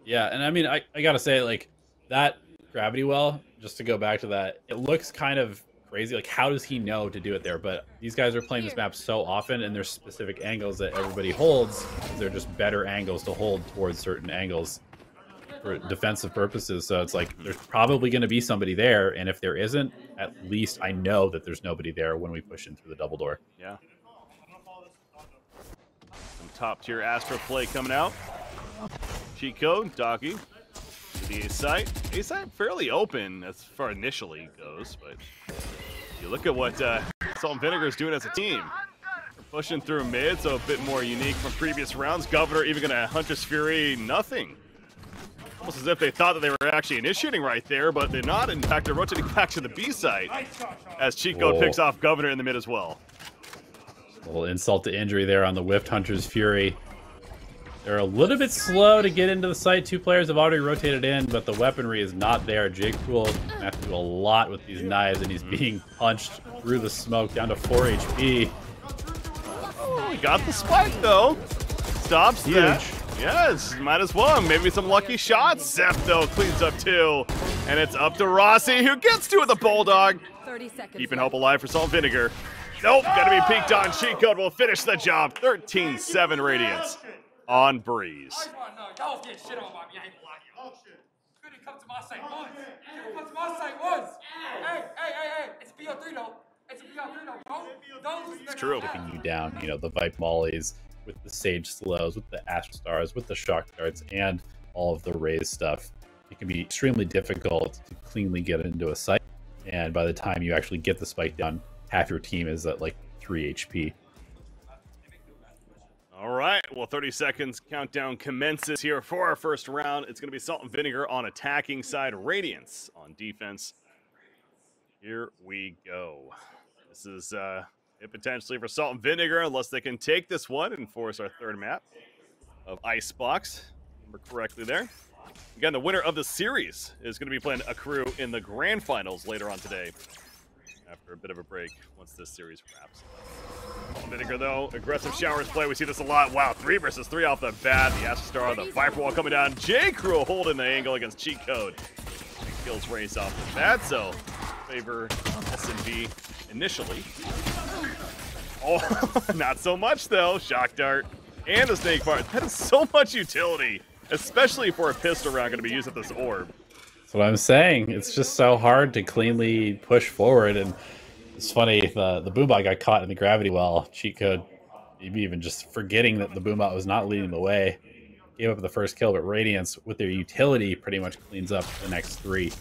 Yeah, and I mean, I gotta say, like, that gravity well, just to go back to that, it looks kind of crazy. Like, how does he know to do it there? But these guys are playing this map so often, and there's specific angles that everybody holds, because they're just better angles to hold towards certain angles for defensive purposes. So it's like there's probably going to be somebody there, and if there isn't, at least I know that there's nobody there when we push in through the double door. Yeah. Some top tier Astro play coming out. Cheat code, Doggy to the A site. A site fairly open as far initially goes, but you look at what Salt and Vinegar is doing as a team. They're pushing through mid, so a bit more unique from previous rounds. Governor even going to Hunter's Fury, nothing. Almost as if they thought that they were actually initiating right there, but they're not. In fact, they're rotating back to the B site as Cheat Code picks off Governor in the mid as well. A little insult to injury there on the whiffed Hunter's Fury. They're a little bit slow to get into the site. Two players have already rotated in, but the weaponry is not there. J-Krill has to do a lot with these knives, and he's being punched through the smoke down to 4 HP. Oh, he got the spike, though. Stops that. Yes, might as well. Maybe some lucky shots. Seth, though, cleans up two. And it's up to Rossi, who gets to with the Bulldog. 30 seconds Keeping hope alive for Salt and Vinegar. Nope, gotta be peeked on. Cheat Code will finish the job. 13-7 Radiance on Breeze. Y'all was getting shit on by me. I ain't gonna lie to you. Couldn't come to my site once. Couldn't come to my site once. Hey. It's a BO3 though. It's a BO3 though. Don't lose. It's true. Taking you down, you know, the Vipe Mollies, with the Sage Slows, with the Astro Stars, with the Shock Darts, and all of the Raze stuff. It can be extremely difficult to cleanly get into a site, and by the time you actually get the spike down, half your team is at like 3 HP. All right, well, 30 seconds countdown commences here for our first round. It's going to be Salt and Vinegar on attacking side, Radiance on defense. Here we go. This is it potentially for Salt and Vinegar, unless they can take this one and force our third map of Icebox. Remember correctly there. Again, the winner of the series is going to be playing a crew in the grand finals later on today, after a bit of a break once this series wraps. Vinegar, though, aggressive showers play. We see this a lot. Wow, 3 versus 3 off the bat. The Astra, the Viper Wall coming down. J-Crew holding the angle against Cheat Code. Kills race off the bat, so favor SMB initially. Oh, not so much, though. Shock Dart and the Snake Fire. That is so much utility, especially for a pistol round going to be used at this orb. That's what I'm saying. It's just so hard to cleanly push forward, and it's funny, the Boombot got caught in the gravity well. Cheat Code, maybe even just forgetting that the Boombot was not leading the way. Gave up the first kill, but Radiance, with their utility, pretty much cleans up the next 3.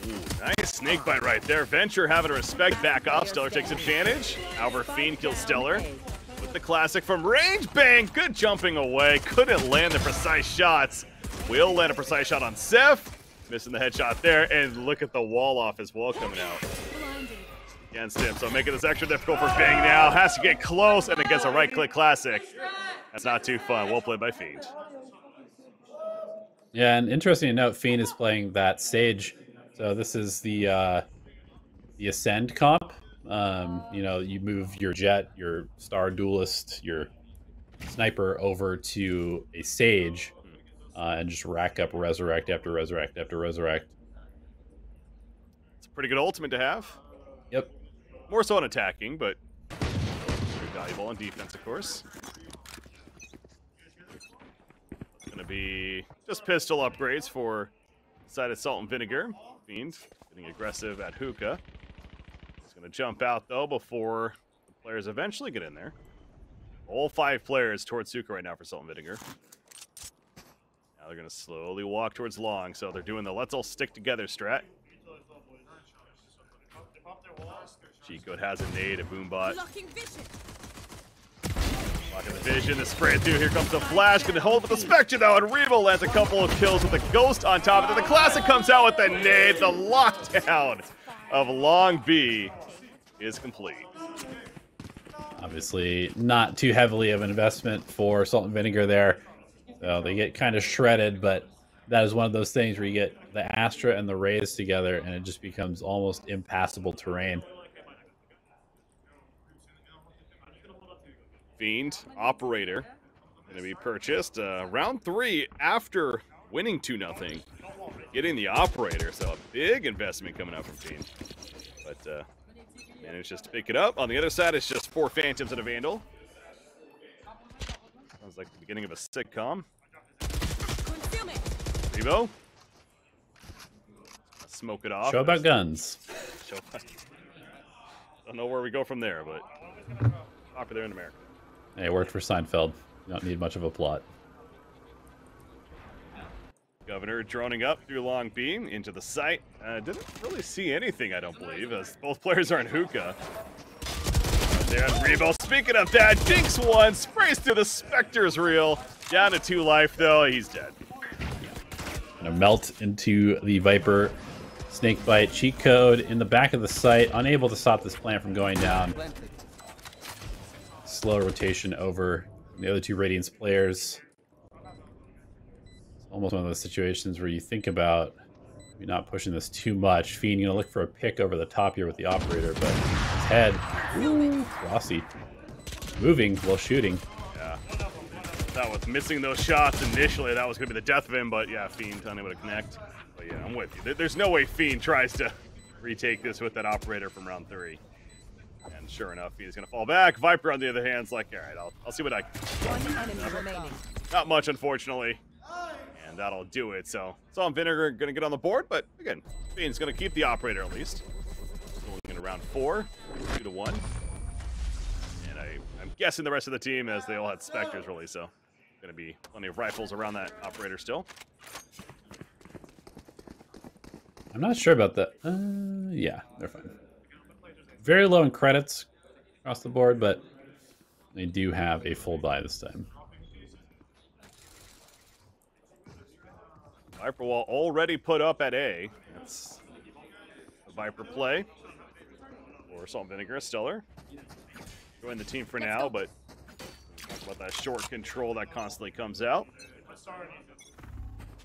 Ooh, nice snake bite right there. Venture having to respect back off. Stellar takes advantage. Albert Fiend kills Stellar with the classic from range. Bang! Good jumping away. Couldn't land the precise shots. Will land a precise shot on Seth. Missing the headshot there. And look at the wall off as well coming out against him. So making this extra difficult for Bang now. Has to get close and it gets a right-click classic. That's not too fun. Well played by Fiend. Yeah, and interesting to note, Fiend is playing that Sage. So this is the Ascend comp. You know, you move your Jet, your Star Duelist, your Sniper over to a Sage and just rack up Resurrect after Resurrect after Resurrect. It's a pretty good ultimate to have. Yep. More so on attacking, but very valuable on defense, of course. It's going to be just pistol upgrades for side of Salt and Vinegar. Fiend getting aggressive at Hookah. He's going to jump out, though, before the players eventually get in there. All 5 players towards Hookah right now for Salt and Vinegar. Now they're going to slowly walk towards Long, so they're doing the let's all stick together strat. Cheat Code has a nade, a Boombot. Blocking the vision, the spray through. Here comes the flash. Gonna hold with the Spectre though, and Revo lands a couple of kills with the Ghost on top of it. The Classic comes out with the nade. The lockdown of Long B is complete. Obviously, not too heavily of an investment for Salt and Vinegar there. So they get kind of shredded, but that is one of those things where you get the Astra and the Rays together, and it just becomes almost impassable terrain. Fiend, Operator, going to be purchased. Round 3 after winning 2-0, getting the Operator, so a big investment coming out from Fiend. But managed just to pick it up. On the other side, it's just 4 Phantoms and a Vandal. Sounds like the beginning of a sitcom. Revo. Smoke it off. Show about guns. Don't know where we go from there, but popular in America. Hey, it worked for Seinfeld. You don't need much of a plot. Governor droning up through Long Beam into the site. Didn't really see anything, I don't believe, as both players are in Hookah. There on Revo. Speaking of that, dinks one, sprays through the Spectre's reel. Down to 2 life, though. He's dead. Gonna melt into the Viper. Snakebite. Cheat Code in the back of the site. Unable to stop this plant from going down. Slow rotation over the other 2 Radiance players. It's almost one of those situations where you think about maybe not pushing this too much. Fiend gonna look for a pick over the top here with the Operator, but his head, ooh, Rossi, moving while shooting. Yeah, that was missing those shots initially. That was gonna be the death of him, but yeah, Fiend unable to connect. But yeah, I'm with you. There's no way Fiend tries to retake this with that Operator from round 3. And sure enough, he's going to fall back. Viper, on the other hand, is like, all right, I'll see what I can. One enemy remaining. Not much, unfortunately. And that'll do it. So, Salt and Vinegar going to get on the board, but again, Fiend's going to keep the Operator at least. Going into round 4, 2-1. And I'm guessing the rest of the team, as they all had Spectres, really, so going to be plenty of rifles around that Operator still. I'm not sure about that. Yeah, they're fine. Very low in credits across the board, but They do have a full buy this time. Viper wall already put up at A. That's a Viper play. Or Salt and Vinegar, Stellar. Join the team for now, but talk about that short control that constantly comes out.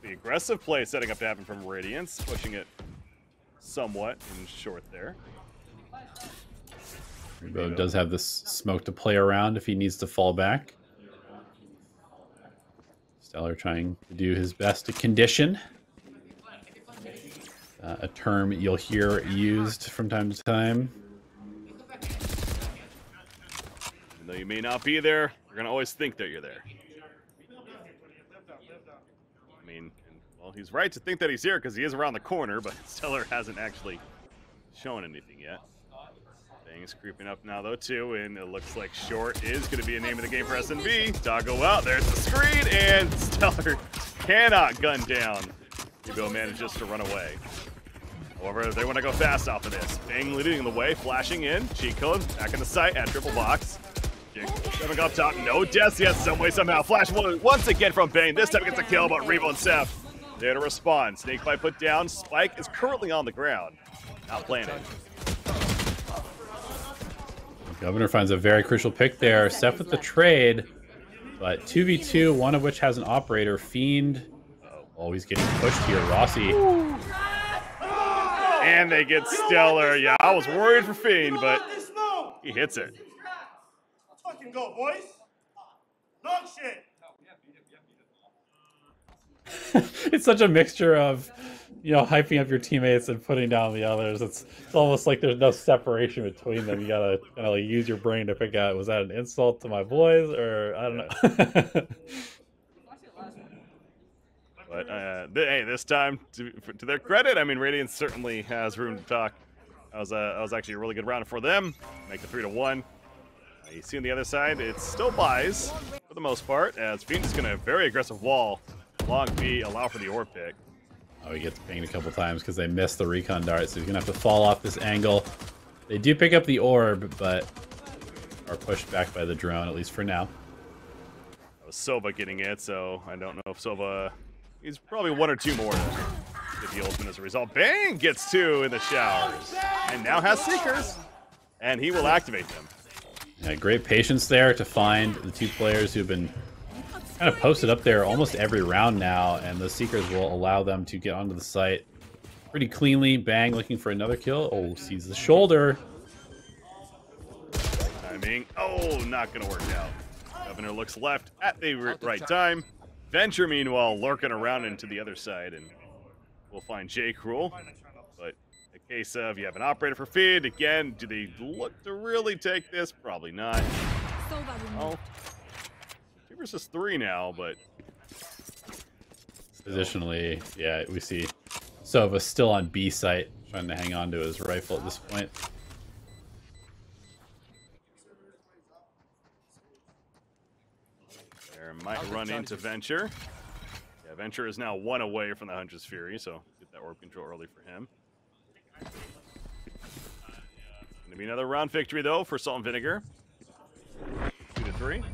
The aggressive play setting up to happen from Radiance, pushing it somewhat in short there. Rebo does have this smoke to play around if he needs to fall back. Stellar trying to do his best to condition. A term you'll hear used from time to time. Even though you may not be there, you're going to always think that you're there. I mean, well, he's right to think that he's here because he is around the corner, but Stellar hasn't actually shown anything yet. Things creeping up now, though, too, and it looks like short is going to be a name of the game for SNV. Doggo out, there's the screen, and Stellar cannot gun down. Rebo manages to run away. However, they want to go fast off of this. Bang leading the way, flashing in. Cheat code back in the site at triple box. Stepping up top, no deaths yet, some way, somehow. Flash once again from Bang. This time gets a kill, but Rebo and Seth there to respond. Snake bite put down. Spike is currently on the ground. Not planted. Governor finds a very crucial pick there. Seth with the trade, but 2v2, one of which has an operator. Fiend. Oh, he's getting pushed here. Rossi. And they get Stellar. Yeah, I was worried for Fiend, but he hits it. Let's fucking go, boys. Dog shit. It's such a mixture of, you know, hyping up your teammates and putting down the others. It's almost like there's no separation between them. You gotta kind of like use your brain to pick out, was that an insult to my boys, or I don't know. But hey, this time, to their credit, I mean, Radiance certainly has room to talk. That was actually a really good round for them. Make the 3-1. You see on the other side, it still buys for the most part, as Fiend is going to very aggressive wall along B, allow for the orb pick. Oh, he gets pinged a couple times because they missed the recon dart, so he's gonna have to fall off this angle. They do pick up the orb, but are pushed back by the drone, at least for now. That was Sova getting it, so I don't know if Sova... He's probably one or two more to get the ultimate as a result. Bang gets two in the showers, and now has Seekers, and he will activate them. Yeah, great patience there to find the two players who've been kind of posted up there almost every round now, and the Seekers will allow them to get onto the site pretty cleanly. Bang looking for another kill. Oh, sees the shoulder. Timing. Oh, not going to work out. Governor looks left at the right time. Venture, meanwhile, lurking around into the other side, and we'll find J. Cruel. But a case of you have an operator for feed. Again, do they look to really take this? Probably not. Oh, 2 versus 3 now, but... Positionally, yeah, we see Sova still on B site, trying to hang on to his rifle at this point. Might run into Venture. Yeah, Venture is now 1 away from the Huntress Fury, so get that orb control early for him. Gonna be another round victory though for Salt and Vinegar. 2-3.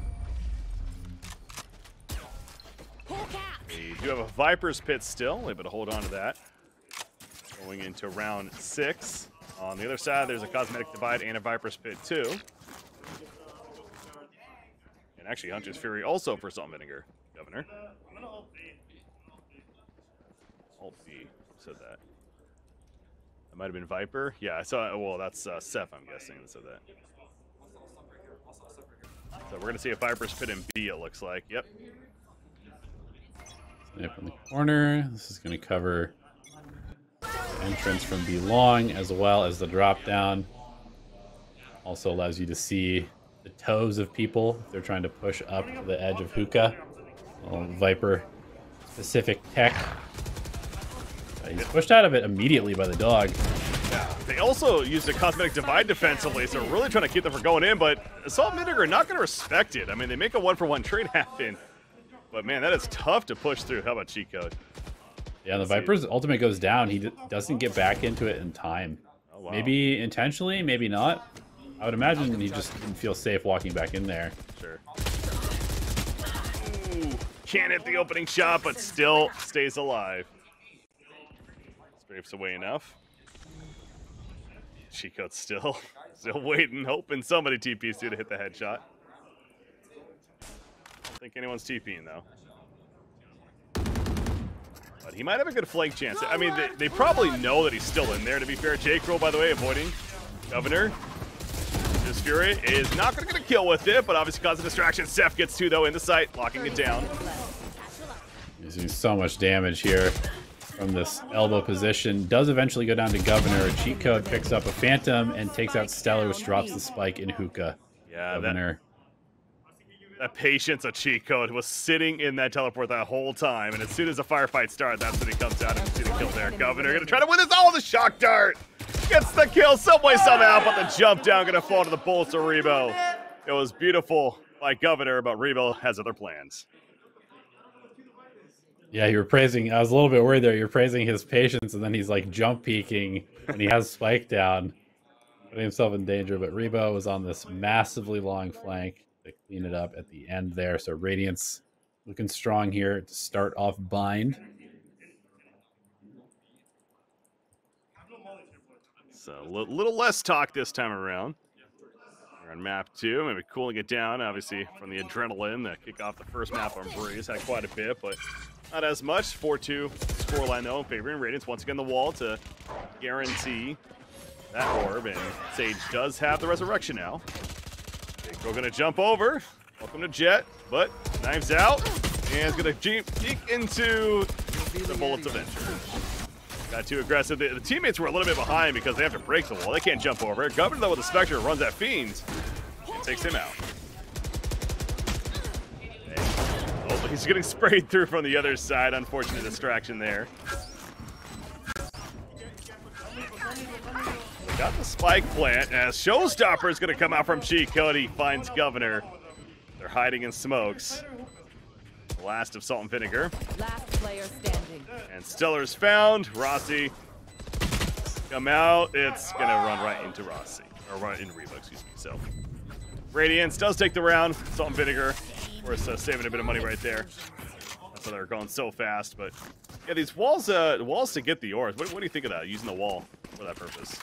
We do have a Viper's Pit still, able to hold on to that. Going into round 6. On the other side, there's a Cosmetic Divide and a Viper's Pit too. And actually, Hunter's Fury also for Salt and Vinegar, Governor. Alt B said that. That might have been Viper. Yeah, I saw. Well, that's Seth, I'm guessing, that said that. So we're going to see a Viper's Pit in B, it looks like. Yep. Snip in the corner. This is going to cover the entrance from B long, as well as the drop down. Also allows you to see the toes of people if they're trying to push up to the edge of hookah. Viper specific tech. He's pushed out of it immediately by the dog. Yeah, they also used a Cosmetic Divide defensively, so really trying to keep them from going in, but Salt and Vinegar are not going to respect it. I mean, they make a 1-for-1 trade happen, but man, that is tough to push through. How about cheat code? Yeah, the Viper's ultimate goes down. He doesn't get back into it in time. Oh, wow. Maybe intentionally, maybe not. I would imagine he just didn't feel safe walking back in there. Sure. Ooh, can't hit the opening shot, but still stays alive. Scrapes away enough. Chico's still waiting, hoping somebody TPs to hit the headshot. Don't think anyone's TPing though. But he might have a good flank chance. I mean, they probably know that he's still in there, to be fair. J-Crow, by the way, avoiding Governor. This Fury is not going to get a kill with it, but obviously cause a distraction. Seth gets two, though, in the sight, locking it down. He's doing so much damage here from this elbow position. Does eventually go down to Governor. Cheat Code picks up a Phantom and takes out Stellar, which drops the spike in hookah. Yeah, Governor. That patience of Cheat Code was sitting in that teleport that whole time, and as soon as the firefight started, that's when he comes out and you see the kill there. Governor gonna try to win this. Oh, the shock dart gets the kill some way somehow, but the jump down gonna fall to the bullets of Rebo. It was beautiful by Governor, but Rebo has other plans. Yeah, you were praising. I was a little bit worried there. You're praising his patience, and then he's like jump peeking when he has spike down, putting himself in danger. But Rebo was on this massively long flank to clean it up at the end there. So Radiance looking strong here to start off Bind. So a little less talk this time around. We're on map 2, maybe cooling it down, obviously, from the adrenaline. The kick off the first map on Breeze had quite a bit, but not as much. 4-2 scoreline, though, favoring Radiance. Once again, the wall to guarantee that orb, and Sage does have the resurrection now. We're going to jump over. Welcome to Jet, but knives out, and it's going to peek into the bullets of entry. Got too aggressive. The teammates were a little bit behind because they have to break the wall. They can't jump over it. Governor, though, with the Spectre, runs at Fiends and takes him out. Oh, but he's getting sprayed through from the other side. Unfortunate distraction there. We got the spike plant as Showstopper is going to come out from Cheat Code. He finds Governor. They're hiding in smokes. The last of Salt and Vinegar. Last player standing. And Stellar's found. Rossi come out. It's going to run right into Rossi. Or run into Rebo, excuse me. So Radiance does take the round. Salt and Vinegar. Of course, saving a bit of money right there. That's why they're going so fast. But yeah, these walls to get the orbs. What do you think of that, using the wall for that purpose?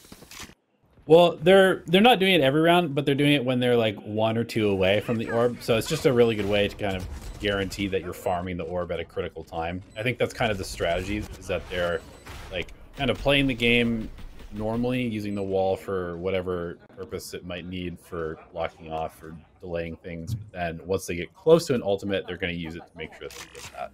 Well, they're not doing it every round, but they're doing it when they're like 1 or 2 away from the orb. So it's just a really good way to kind of guarantee that you're farming the orb at a critical time. I think that's kind of the strategy, is that they're like kind of playing the game normally, using the wall for whatever purpose it might need for locking off or delaying things. But then once they get close to an ultimate, they're going to use it to make sure that they get that.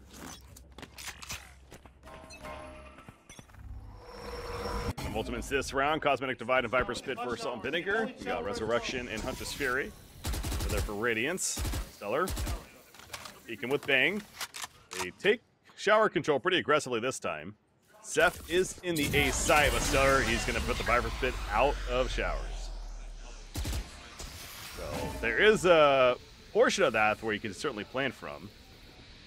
Ultimates this round, Cosmetic Divide and Viper Spit for Salt and Vinegar. We got Resurrection and Huntress Fury. Over there for Radiance. Stellar. Peeking with Bang. They take shower control pretty aggressively this time. Seth is in the A side, but Stellar, he's going to put the Viper Spit out of showers. So there is a portion of that where you can certainly plan from.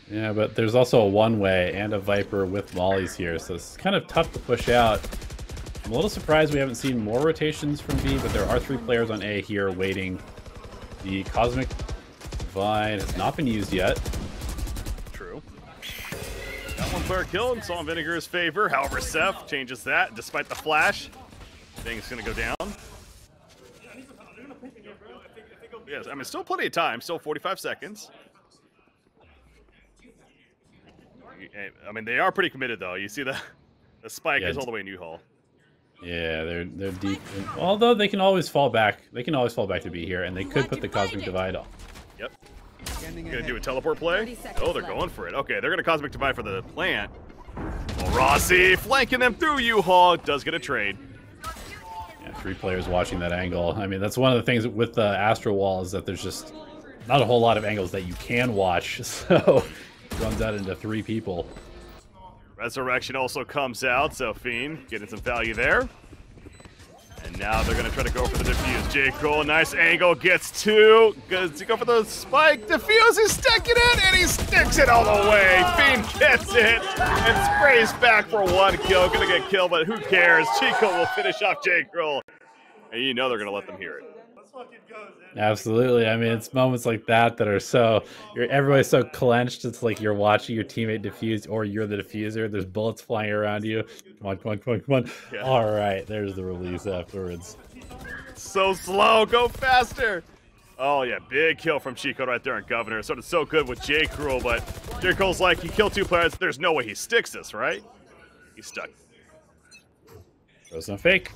Yeah, but there's also a one-way and a Viper with mollies here, so it's kind of tough to push out. I'm a little surprised we haven't seen more rotations from B, but there are 3 players on A here waiting. The Cosmic Divide has not been used yet. True. Got 1 player killed in Salt and Vinegar's favor. However, Seth changes that despite the flash. Thing's going to go down. Yes, I mean, still plenty of time. Still 45 seconds. I mean, they are pretty committed, though. You see the spike is all the way in U-Haul. Yeah, they're deep. Although they can always fall back. They can always fall back to be here, and they could put the Cosmic Divide on. Yep. Gonna do a teleport play. Oh, they're going for it. Okay, they're gonna Cosmic Divide for the plant. Well, Rossi flanking them through U-Haul. Does get a trade. Yeah, 3 players watching that angle. I mean, that's one of the things with the Astro Wall, is that there's just not a whole lot of angles that you can watch. So it runs out into 3 people. Resurrection also comes out, so Fiend getting some value there. And now they're going to try to go for the defuse. J. Cole, nice angle, gets 2. Does he go for the spike? Defuse, he's sticking it, and he sticks it all the way. Fiend gets it and sprays back for 1 kill. Going to get killed, but who cares? Chico will finish off J. Cole. And you know they're going to let them hear it. Absolutely. I mean, it's moments like that that are so everybody's so clenched. It's like you're watching your teammate defuse, or you're the diffuser. There's bullets flying around you. Come on, come on, come on, come on. Yeah. All right, there's the release afterwards. So slow, go faster. Oh yeah, big kill from Chico right there on Governor. Sort of so good with J. Cruel, but J. Cruel's like, he killed 2 players. There's no way he sticks this, right? He's stuck. Throws no fake.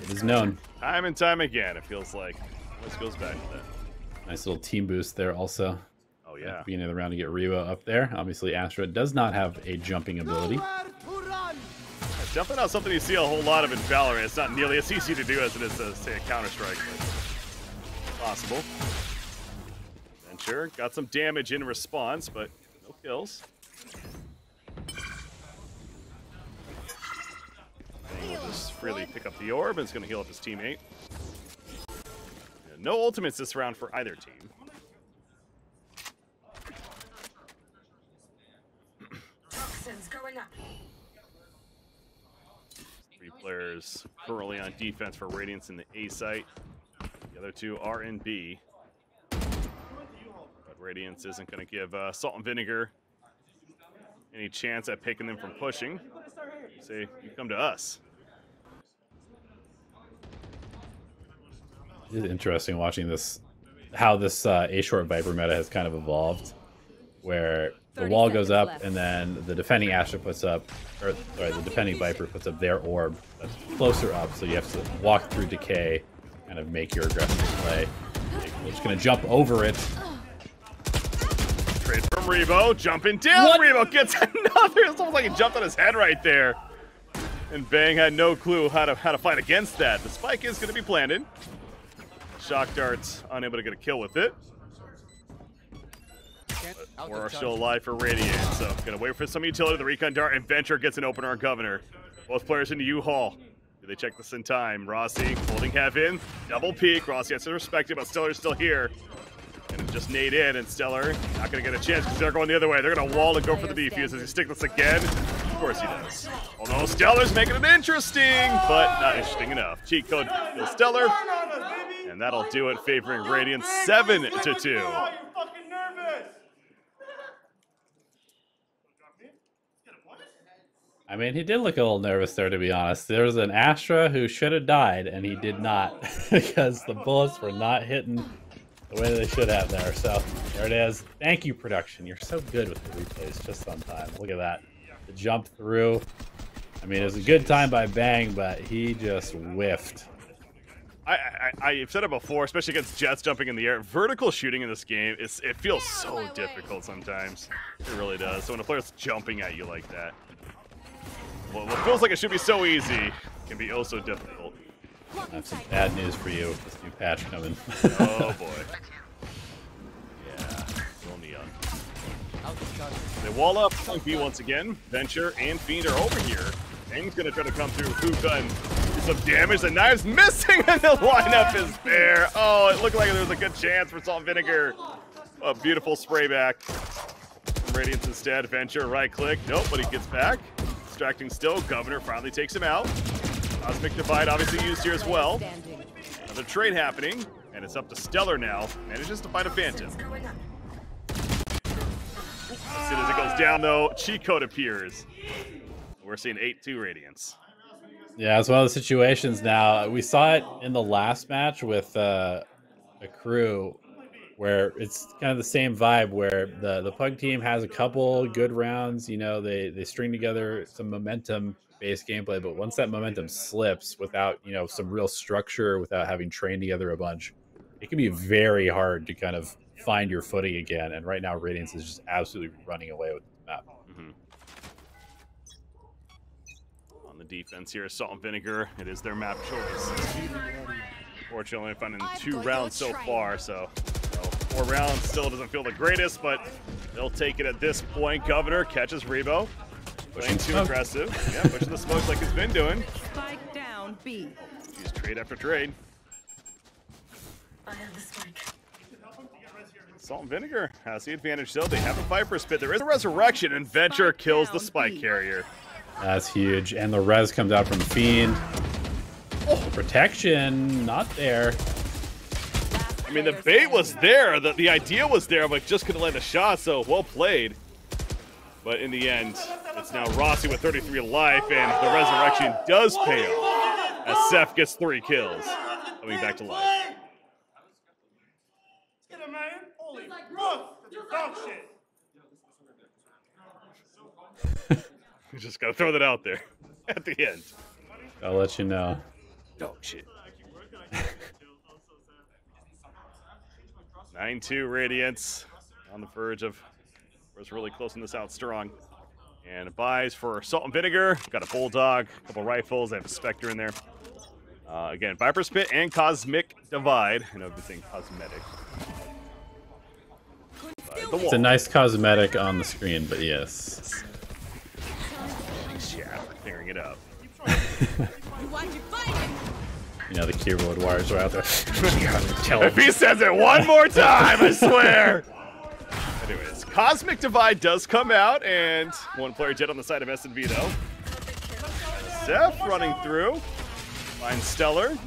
It is known. Time and time again, it feels like. Always goes back to that. Nice little team boost there also. Oh yeah. Beginning of the round to get Rebo up there. Obviously, Astra does not have a jumping ability. It's definitely not something you see a whole lot of in Valorant. It's not nearly as easy to do as it is to, say, a Counter-Strike, but possible. Venture got some damage in response, but no kills. And he'll just freely pick up the orb, and it's going to heal up his teammate. Yeah, no ultimates this round for either team. Toxins going up. 3 players currently on defense for Radiance in the A site. The other 2 are in B. But Radiance isn't going to give Salt and Vinegar any chance at picking them from pushing. Say, you come to us. It is interesting watching this, how this A-short Viper meta has kind of evolved, where the wall goes up left. and then the defending Astra puts up, or sorry, the defending Viper puts up their orb that's closer up, so you have to walk through decay, kind of make your aggressive play. We're just gonna jump over it. Trade from Rebo, jumping down. What? Rebo gets another. It's almost like he jumped on his head right there. And Bang had no clue how to fight against that. The spike is going to be planted. Shock darts unable to get a kill with it. But we're still alive for Radiance, so gonna wait for some utility. The recon dart and Venture gets an opener on Governor. Both players into U-Haul. Do they check this in time? Rossi holding half in, double peek. Rossi has to respect it, but Stellar's still here. And just nade in, and Stellar not gonna get a chance because they're going the other way. They're gonna wall and go for the defuse. Does he stick this again? Of course he does. Although Stellar's making it interesting, but not interesting enough. Cheat code kills Stellar, and that'll do it, favoring Radiance 7-2. I mean, he did look a little nervous there, to be honest. There was an Astra who should have died, and he did not, because the bullets were not hitting the way they should have there. So there it is. Thank you, production. You're so good with the replays just on time. Look at that. The jump through. I mean, it was a good time by Bang, but he just whiffed. I've said it before, especially against Jets jumping in the air. Vertical shooting in this game, it feels so difficult sometimes. It really does. So when a player's jumping at you like that, well, what feels like it should be so easy can be oh so difficult. That's some bad news for you with this new patch coming. Oh boy. Yeah, little neon. They wall up on B once again. Venture and Fiend are over here. Bang's gonna try to come through hookah and do some damage. The knife's missing and the lineup is there. Oh, it looked like there was a good chance for Salt and Vinegar. A beautiful spray back from Radiance instead. Venture right click. Nope, but he gets back. Distracting still. Governor finally takes him out. Cosmic Divide obviously used here as well. Another trade happening, and it's up to Stellar now. Manages to find a Phantom. As soon as it goes down, though, cheat code appears. We're seeing 8-2 Radiance. Yeah, it's one of the situations now. We saw it in the last match with a crew where it's kind of the same vibe where the Pug team has a couple good rounds. You know, they string together some momentum-based gameplay, but once that momentum slips without, you know, some real structure, without having trained together a bunch, it can be very hard to kind of find your footing again. And right now, Radiance is just absolutely running away with the map. On the defense here, Salt and Vinegar. It is their map choice. Fortunately, I'm finding 2 rounds so far, so 4 rounds still doesn't feel the greatest, but they'll take it at this point. Governor catches Rebo. Playing too aggressive. Yeah, pushing the smokes like he's been doing. Spike down B. He's trade after trade. I have the spike. Salt and Vinegar has the advantage still. They have a Viper Spit. There is a Resurrection, and Venture kills the Spike Carrier. That's huge. And the res comes out from Fiend. Oh, protection, not there. I mean, the bait was there, the idea was there, but just couldn't land a shot, so well played. But in the end, it's now Rossi with 33 life, and the resurrection does pay off as Seth gets 3 kills, coming back to life. Get him, man. Holy fuck. Dog shit. You just gotta throw that out there at the end. I'll let you know. Dog shit. 9-2 Radiance on the verge of was really closing this out strong. And buys for Salt and Vinegar. Got a Bulldog, a couple rifles. They have a Spectre in there. Again, Viper's Pit and Cosmic Divide. I know I've been saying cosmetic. It's a nice cosmetic on the screen, but yes. Yeah, clearing it up. You know, the keyboard wires are out there. If he says it one more time, I swear. Anyways, Cosmic Divide does come out, and one player jet on the side of SNV, though. Zeph running through. Finds Stellar.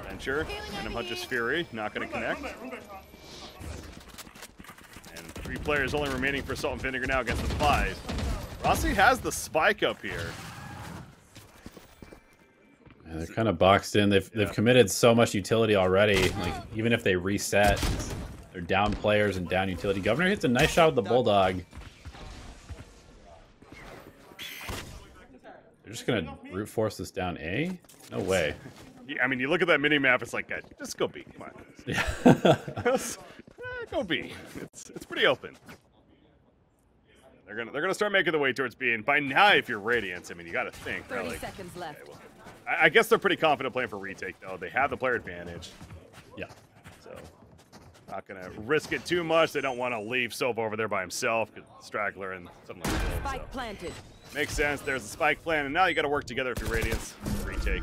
Venture. Random Hunter's Fury. Not going to connect. And 3 players only remaining for Salt and Vinegar now against the 5. Rossi has the spike up here. Yeah, they're kind of boxed in. They've committed so much utility already. Like, even if they reset, they're down players and down utility. Governor hits a nice shot with the Bulldog. They're just gonna brute force this down A? No way. Yeah, I mean, you look at that mini map. It's like, guys, just go B. Come on. Yeah. Go B. It's pretty open. They're gonna start making the way towards B. And by now, if you're Radiance, I mean, you got to think. 30 like, seconds left. Okay, well, I guess they're pretty confident playing for retake, though. They have the player advantage. Yeah. So, not going to risk it too much. They don't want to leave Sova over there by himself, Straggler and something like that. Spike So. planted. Makes sense. There's a spike plan, and now you got to work together if you're Radiance. Retake.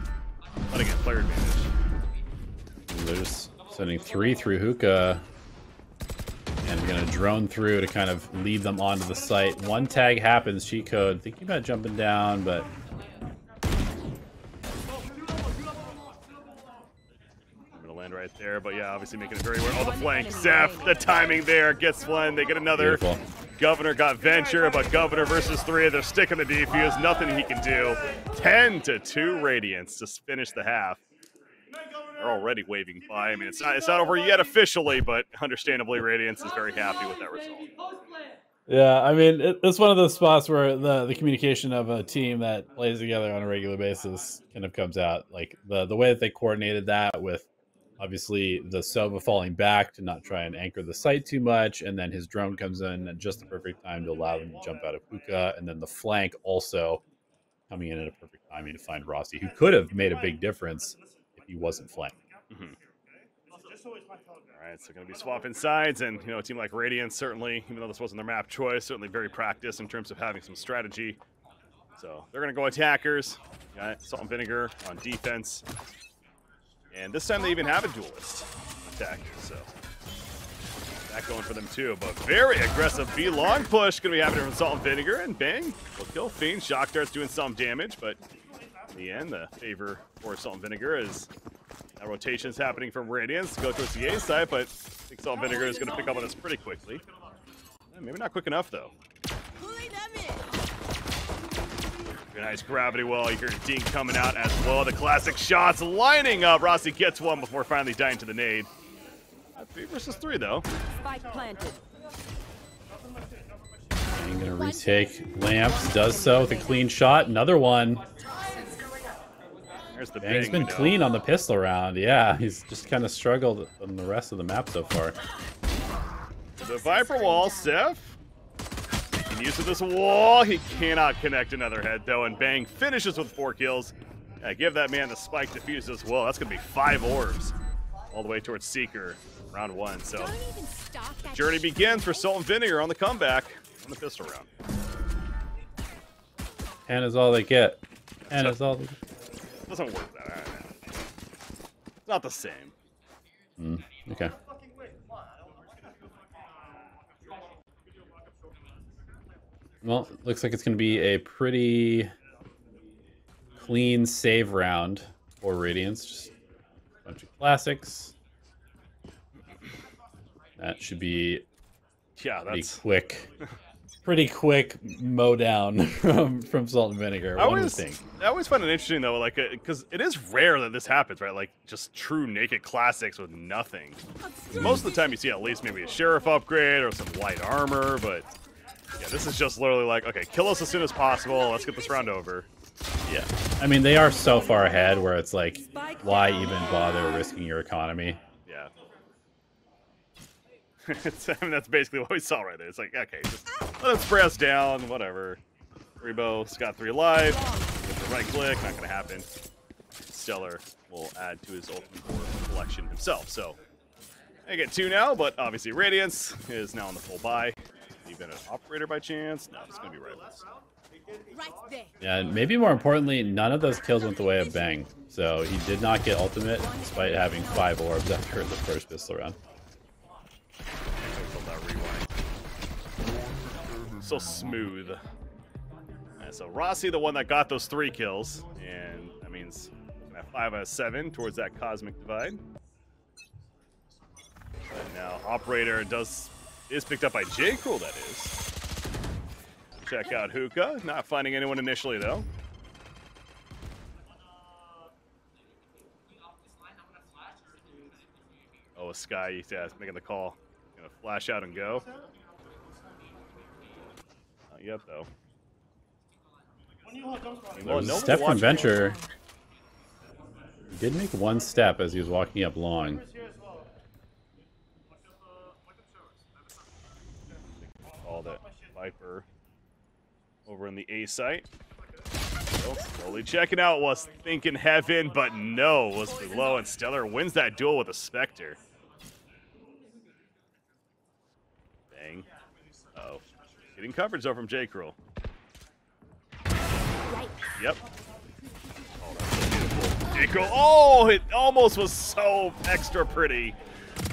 But again, player advantage. They're just sending 3 through hookah. And we're going to drone through to kind of lead them onto the site. One tag happens, cheat code. Thinking about jumping down, but... Land right there, but yeah, obviously making it very well. Oh, the flank. Zeph, the timing there gets one. They get another. Beautiful. Governor got Venture, but Governor versus 3. They're sticking the defuse. Nothing he can do. 10-2 Radiance to finish the half. They're already waving by. I mean, it's not over yet officially, but understandably, Radiance is very happy with that result. Yeah, I mean, it's one of those spots where the communication of a team that plays together on a regular basis kind of comes out. Like, the way that they coordinated that with, obviously, the Sova falling back to not try and anchor the site too much, and then his drone comes in at just the perfect time to allow them to jump out of hookah, and then the flank also coming in at a perfect timing to find Rossi, who could have made a big difference if he wasn't flanked. Mm-hmm. All right, so going to be swapping sides, and a team like Radiance certainly, even though this wasn't their map choice, certainly very practiced in terms of having some strategy. So they're going to go attackers. Got Salt and Vinegar on defense. And this time they even have a duelist attack, so that going for them too. But very aggressive B long push going to be happening from Salt and Vinegar, and bang, will kill Fiend. Shock Dart's doing some damage, but in the end, the favor for Salt and Vinegar is that rotation's happening from Radiance to go towards the A side, but I think Salt and Vinegar is going to pick up on this pretty quickly. Maybe not quick enough though. Nice gravity well. You hear Dink coming out as well. The classic shots lining up. Rossi gets one before finally dying to the nade. 3 versus 3 though. Spike planted. I'm gonna retake Lamps. Does so with a clean shot. Another one. There's the Bang, he's bang, been we know. clean on the pistol round. Yeah, he's just kind of struggled on the rest of the map so far. The Viper wall, Seth. Making use of this wall. He cannot connect another head though, and Bang finishes with 4 kills. Yeah, give that man the spike defuse as well. That's gonna be 5 orbs all the way towards Seeker, round 1. So the journey begins for Salt and Vinegar on the comeback on the pistol round. And is all they get. And is all they get. Doesn't work that. It's not the same. Okay. Well, looks like it's going to be a pretty clean save round for Radiance. Just a bunch of classics. That should be that's pretty quick mow down from Salt and Vinegar. I One would think. always find it interesting though, like because it is rare that this happens, right? Like just true naked classics with nothing. Most of the time you see at least maybe a sheriff upgrade or some light armor, but yeah, this is just literally like, okay, kill us as soon as possible. Let's get this round over. Yeah, I mean they are so far ahead where it's like, why even bother risking your economy? Yeah. I mean, that's basically what we saw right there. It's like, okay, just let him spray us down, whatever. Rebo's got 3 alive. With the right click, not gonna happen. Stellar will add to his ultimate core collection himself. So I get 2 now, but obviously Radiance is now on the full buy. Even an operator by chance? No, it's gonna be Rivals. Yeah, and maybe more importantly, none of those kills went the way of Bang. So he did not get ultimate despite having 5 orbs after the first pistol round. So smooth. So Rossi, the one that got those 3 kills, and that means 5 out of 7 towards that cosmic divide. And now Operator is picked up by J. Cruel, that is. Check out Hookah. Not finding anyone initially, though. Oh, a Sky, yeah, making the call. Gonna flash out and go. Not yet, though. Step from Venture. He did make 1 step as he was walking up long. Call that Viper over in the A site. Slowly checking out, was thinking heaven, but no, was below, and Stellar wins that duel with a Spectre. Bang. Uh-oh. Getting coverage though from J. Cruel. Yep. Oh, that's so beautiful. J. Cruel. Oh, it almost was so extra pretty,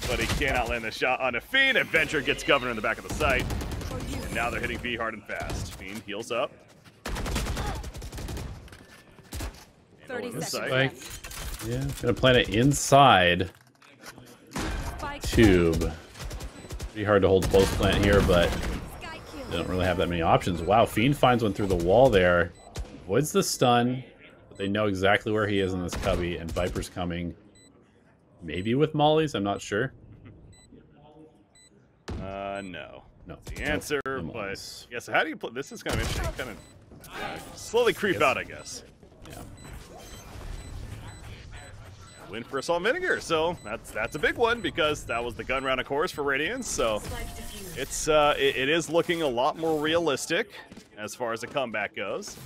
but he cannot land the shot on a Fiend. Adventure gets Governor in the back of the site. And now they're hitting B hard and fast. Fiend heals up. 30 seconds. Yeah, gonna plant it inside tube. Pretty hard to hold both plant here, but they don't really have that many options. Wow, Fiend finds one through the wall there. Avoids the stun, but they know exactly where he is in this cubby, and Viper's coming. Maybe with mollies, I'm not sure. No. No. That's the answer, no but yeah, so how do you play? This is kind of interesting. Kind of slowly creep out, I guess. Yeah. Win for Assault and Vinegar, so that's a big one because that was the gun round, of course, for Radiance. So it's it is looking a lot more realistic as far as the comeback goes.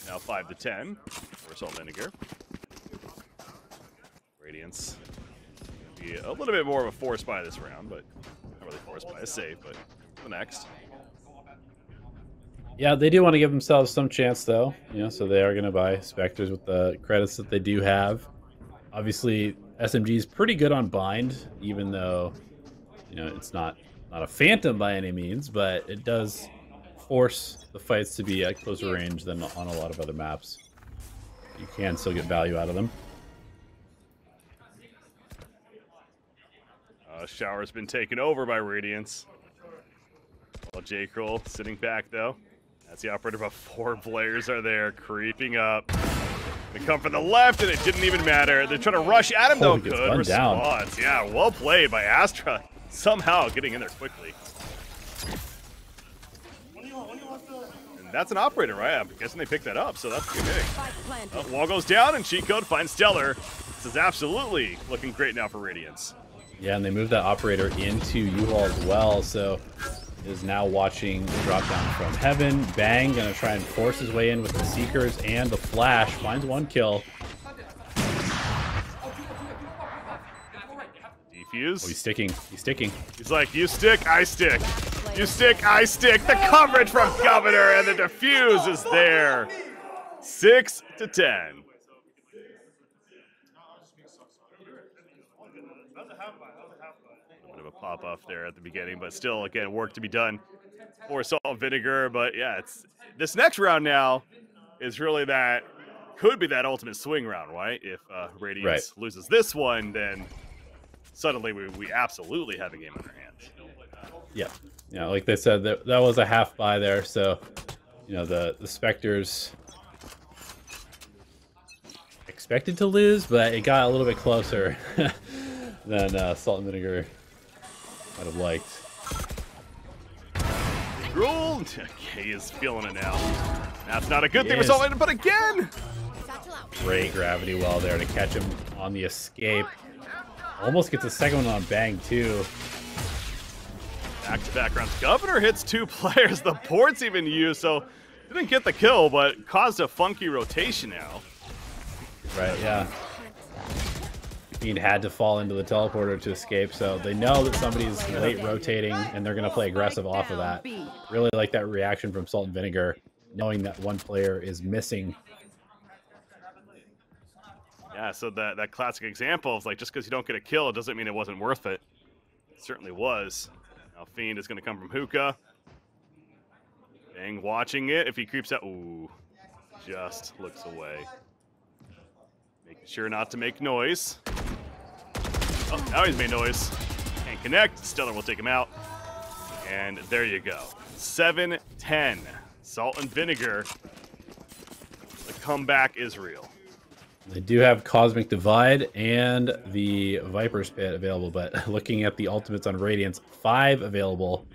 Now 5-10 for Assault and Vinegar. Radiance gonna be a little bit more of a force buy this round, but not really force buy, a save, but the next. Yeah, they do want to give themselves some chance, though. You know, so they are going to buy Spectres with the credits that they do have. Obviously, SMG is pretty good on bind, even though, you know, it's not a phantom by any means, but it does force the fights to be at closer range than on a lot of other maps. You can still get value out of them. Shower's been taken over by Radiance. While J. Cruel sitting back, though. That's the operator, but 4 players are there, creeping up. They come from the left, and it didn't even matter. They're trying to rush at him, though. Good response. Down. Yeah, well played by Astra. Somehow getting in there quickly. And that's an operator, right? I'm guessing they picked that up, so that's good hitting. Wall goes down, and cheat code finds Stellar. This is absolutely looking great now for Radiance. Yeah, and they moved that operator into U-Haul as well, so is now watching the drop down from heaven. Bang, gonna try and force his way in with the Seekers and the Flash. Finds 1 kill. Defuse. Oh, he's sticking. He's sticking. He's like, you stick, I stick. You stick, I stick. The coverage from Governor, and the defuse is there. 6-10. Bit of a pop off there at the beginning, but still, again, work to be done for Salt and Vinegar. But yeah, it's this next round now is really that could be that ultimate swing round, right? If Radiance loses this one, then suddenly we absolutely have a game in our hands. Yeah. Yeah, like they said, that was a half buy there, so you know the Spectres expected to lose, but it got a little bit closer than Salt and Vinegar might have liked. Ruled. Okay, is feeling it now. That's not a good thing for Salt, but again. Great gravity well there to catch him on the escape. Almost gets a second one on Bang too. Back-to-back rounds. Governor hits 2 players. The port's even used, so didn't get the kill, but caused a funky rotation now. Right, yeah. Fiend had to fall into the teleporter to escape, so they know that somebody's late rotating, and they're going to play aggressive off of that. Really like that reaction from Salt and Vinegar, knowing that one player is missing. Yeah, so that classic example of like, just because you don't get a kill, it doesn't mean it wasn't worth it. It certainly was. Now Fiend is going to come from Hookah. Bang watching it. If he creeps out, ooh, just looks away. Making sure not to make noise. Oh, now he's made noise. Can't connect. Stellar will take him out. And there you go. 7-10. Salt and Vinegar. The comeback is real. They do have Cosmic Divide and the Viper's Pit available, but looking at the ultimates on Radiance, 5 available.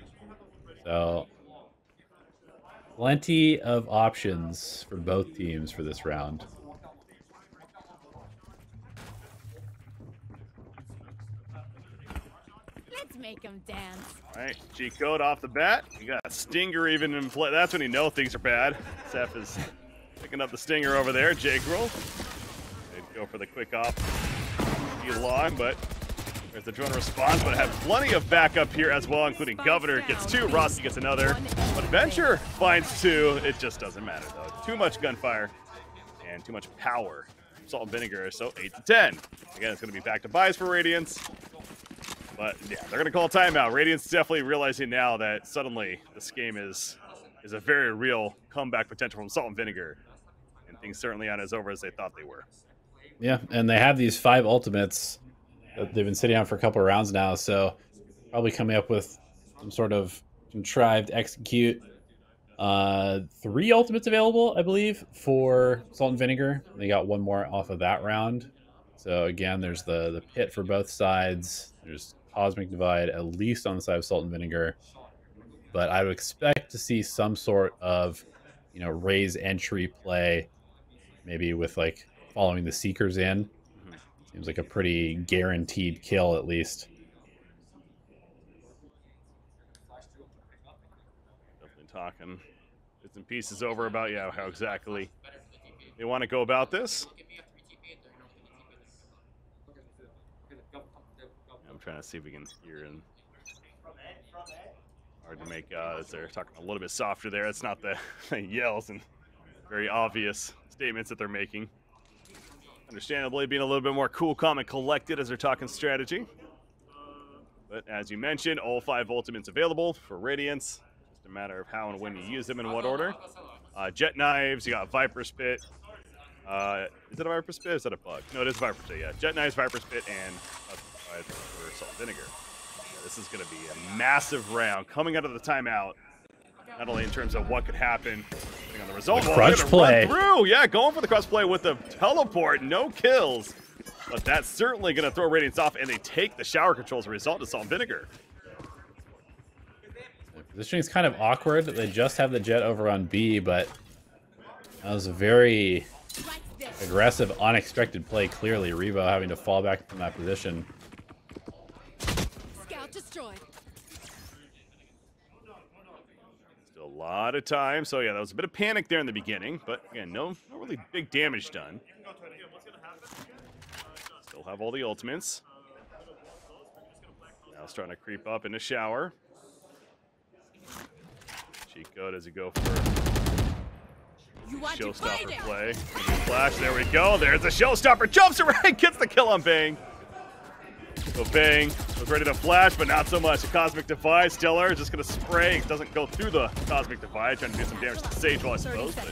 So plenty of options for both teams for this round. Let's make them dance. All right, G-Code off the bat. You got a Stinger even in play. That's when you know things are bad. Seth is picking up the Stinger over there. Jake roll. They'd go for the quick off. Long, but there's the drone response, but have plenty of backup here as well, including Governor gets 2, Rossi gets another. But Venture finds 2. It just doesn't matter, though. Too much gunfire and too much power. Salt and Vinegar, so 8-10. Again, it's going to be back to buys for Radiance. But yeah, they're going to call timeout. Radiance is definitely realizing now that suddenly this game is a very real comeback potential from Salt and Vinegar. And things certainly aren't as over as they thought they were. Yeah, and they have these 5 ultimates that they've been sitting on for a couple of rounds now, so probably coming up with some sort of contrived execute. 3 ultimates available, I believe, for Salt and Vinegar. They got 1 more off of that round. So again, there's the pit for both sides. There's Cosmic Divide, at least on the side of Salt and Vinegar. But I would expect to see some sort of, raise entry play, maybe with like following the Seekers in. Seems like a pretty guaranteed kill, at least. Definitely talking bits and pieces over about, how exactly they want to go about this. I'm trying to see if we can hear in. Hard to make as they're talking a little bit softer there. It's not the yells and very obvious statements that they're making. Understandably being a little bit more cool, calm, and collected as they're talking strategy. But as you mentioned, all 5 ultimates available for Radiance. Just a matter of how and when you use them in what order. Jet Knives, you got Viper's Pit. Is it a Viper's Pit or is that a bug? No, it is Viper's Pit, yeah. Jet Knives, Viper's Pit, and for Salt and Vinegar. Yeah, this is going to be a massive round coming out of the timeout. Not only in terms of what could happen, depending on the result. Crutch play. Through. Yeah, going for the crutch play with the teleport. No kills. But that's certainly going to throw Radiance off, and they take the shower control as a result of Salt and Vinegar. The positioning is kind of awkward. They just have the jet over on B, but that was a very aggressive, unexpected play, clearly. Revo having to fall back from that position. Scout destroyed. Still a lot of time. So, yeah, that was a bit of panic there in the beginning. But, again, no really big damage done. Still have all the ultimates. Now starting to creep up in the shower. Chico, does he go for showstopper play? Flash, there we go. There's the showstopper. Jumps around, gets the kill on Bang. So Bang was ready to flash, but not so much. A Cosmic Divide. Stellar just going to spray. It doesn't go through the Cosmic Divide. Trying to do some damage to the Sage Wall, I suppose. But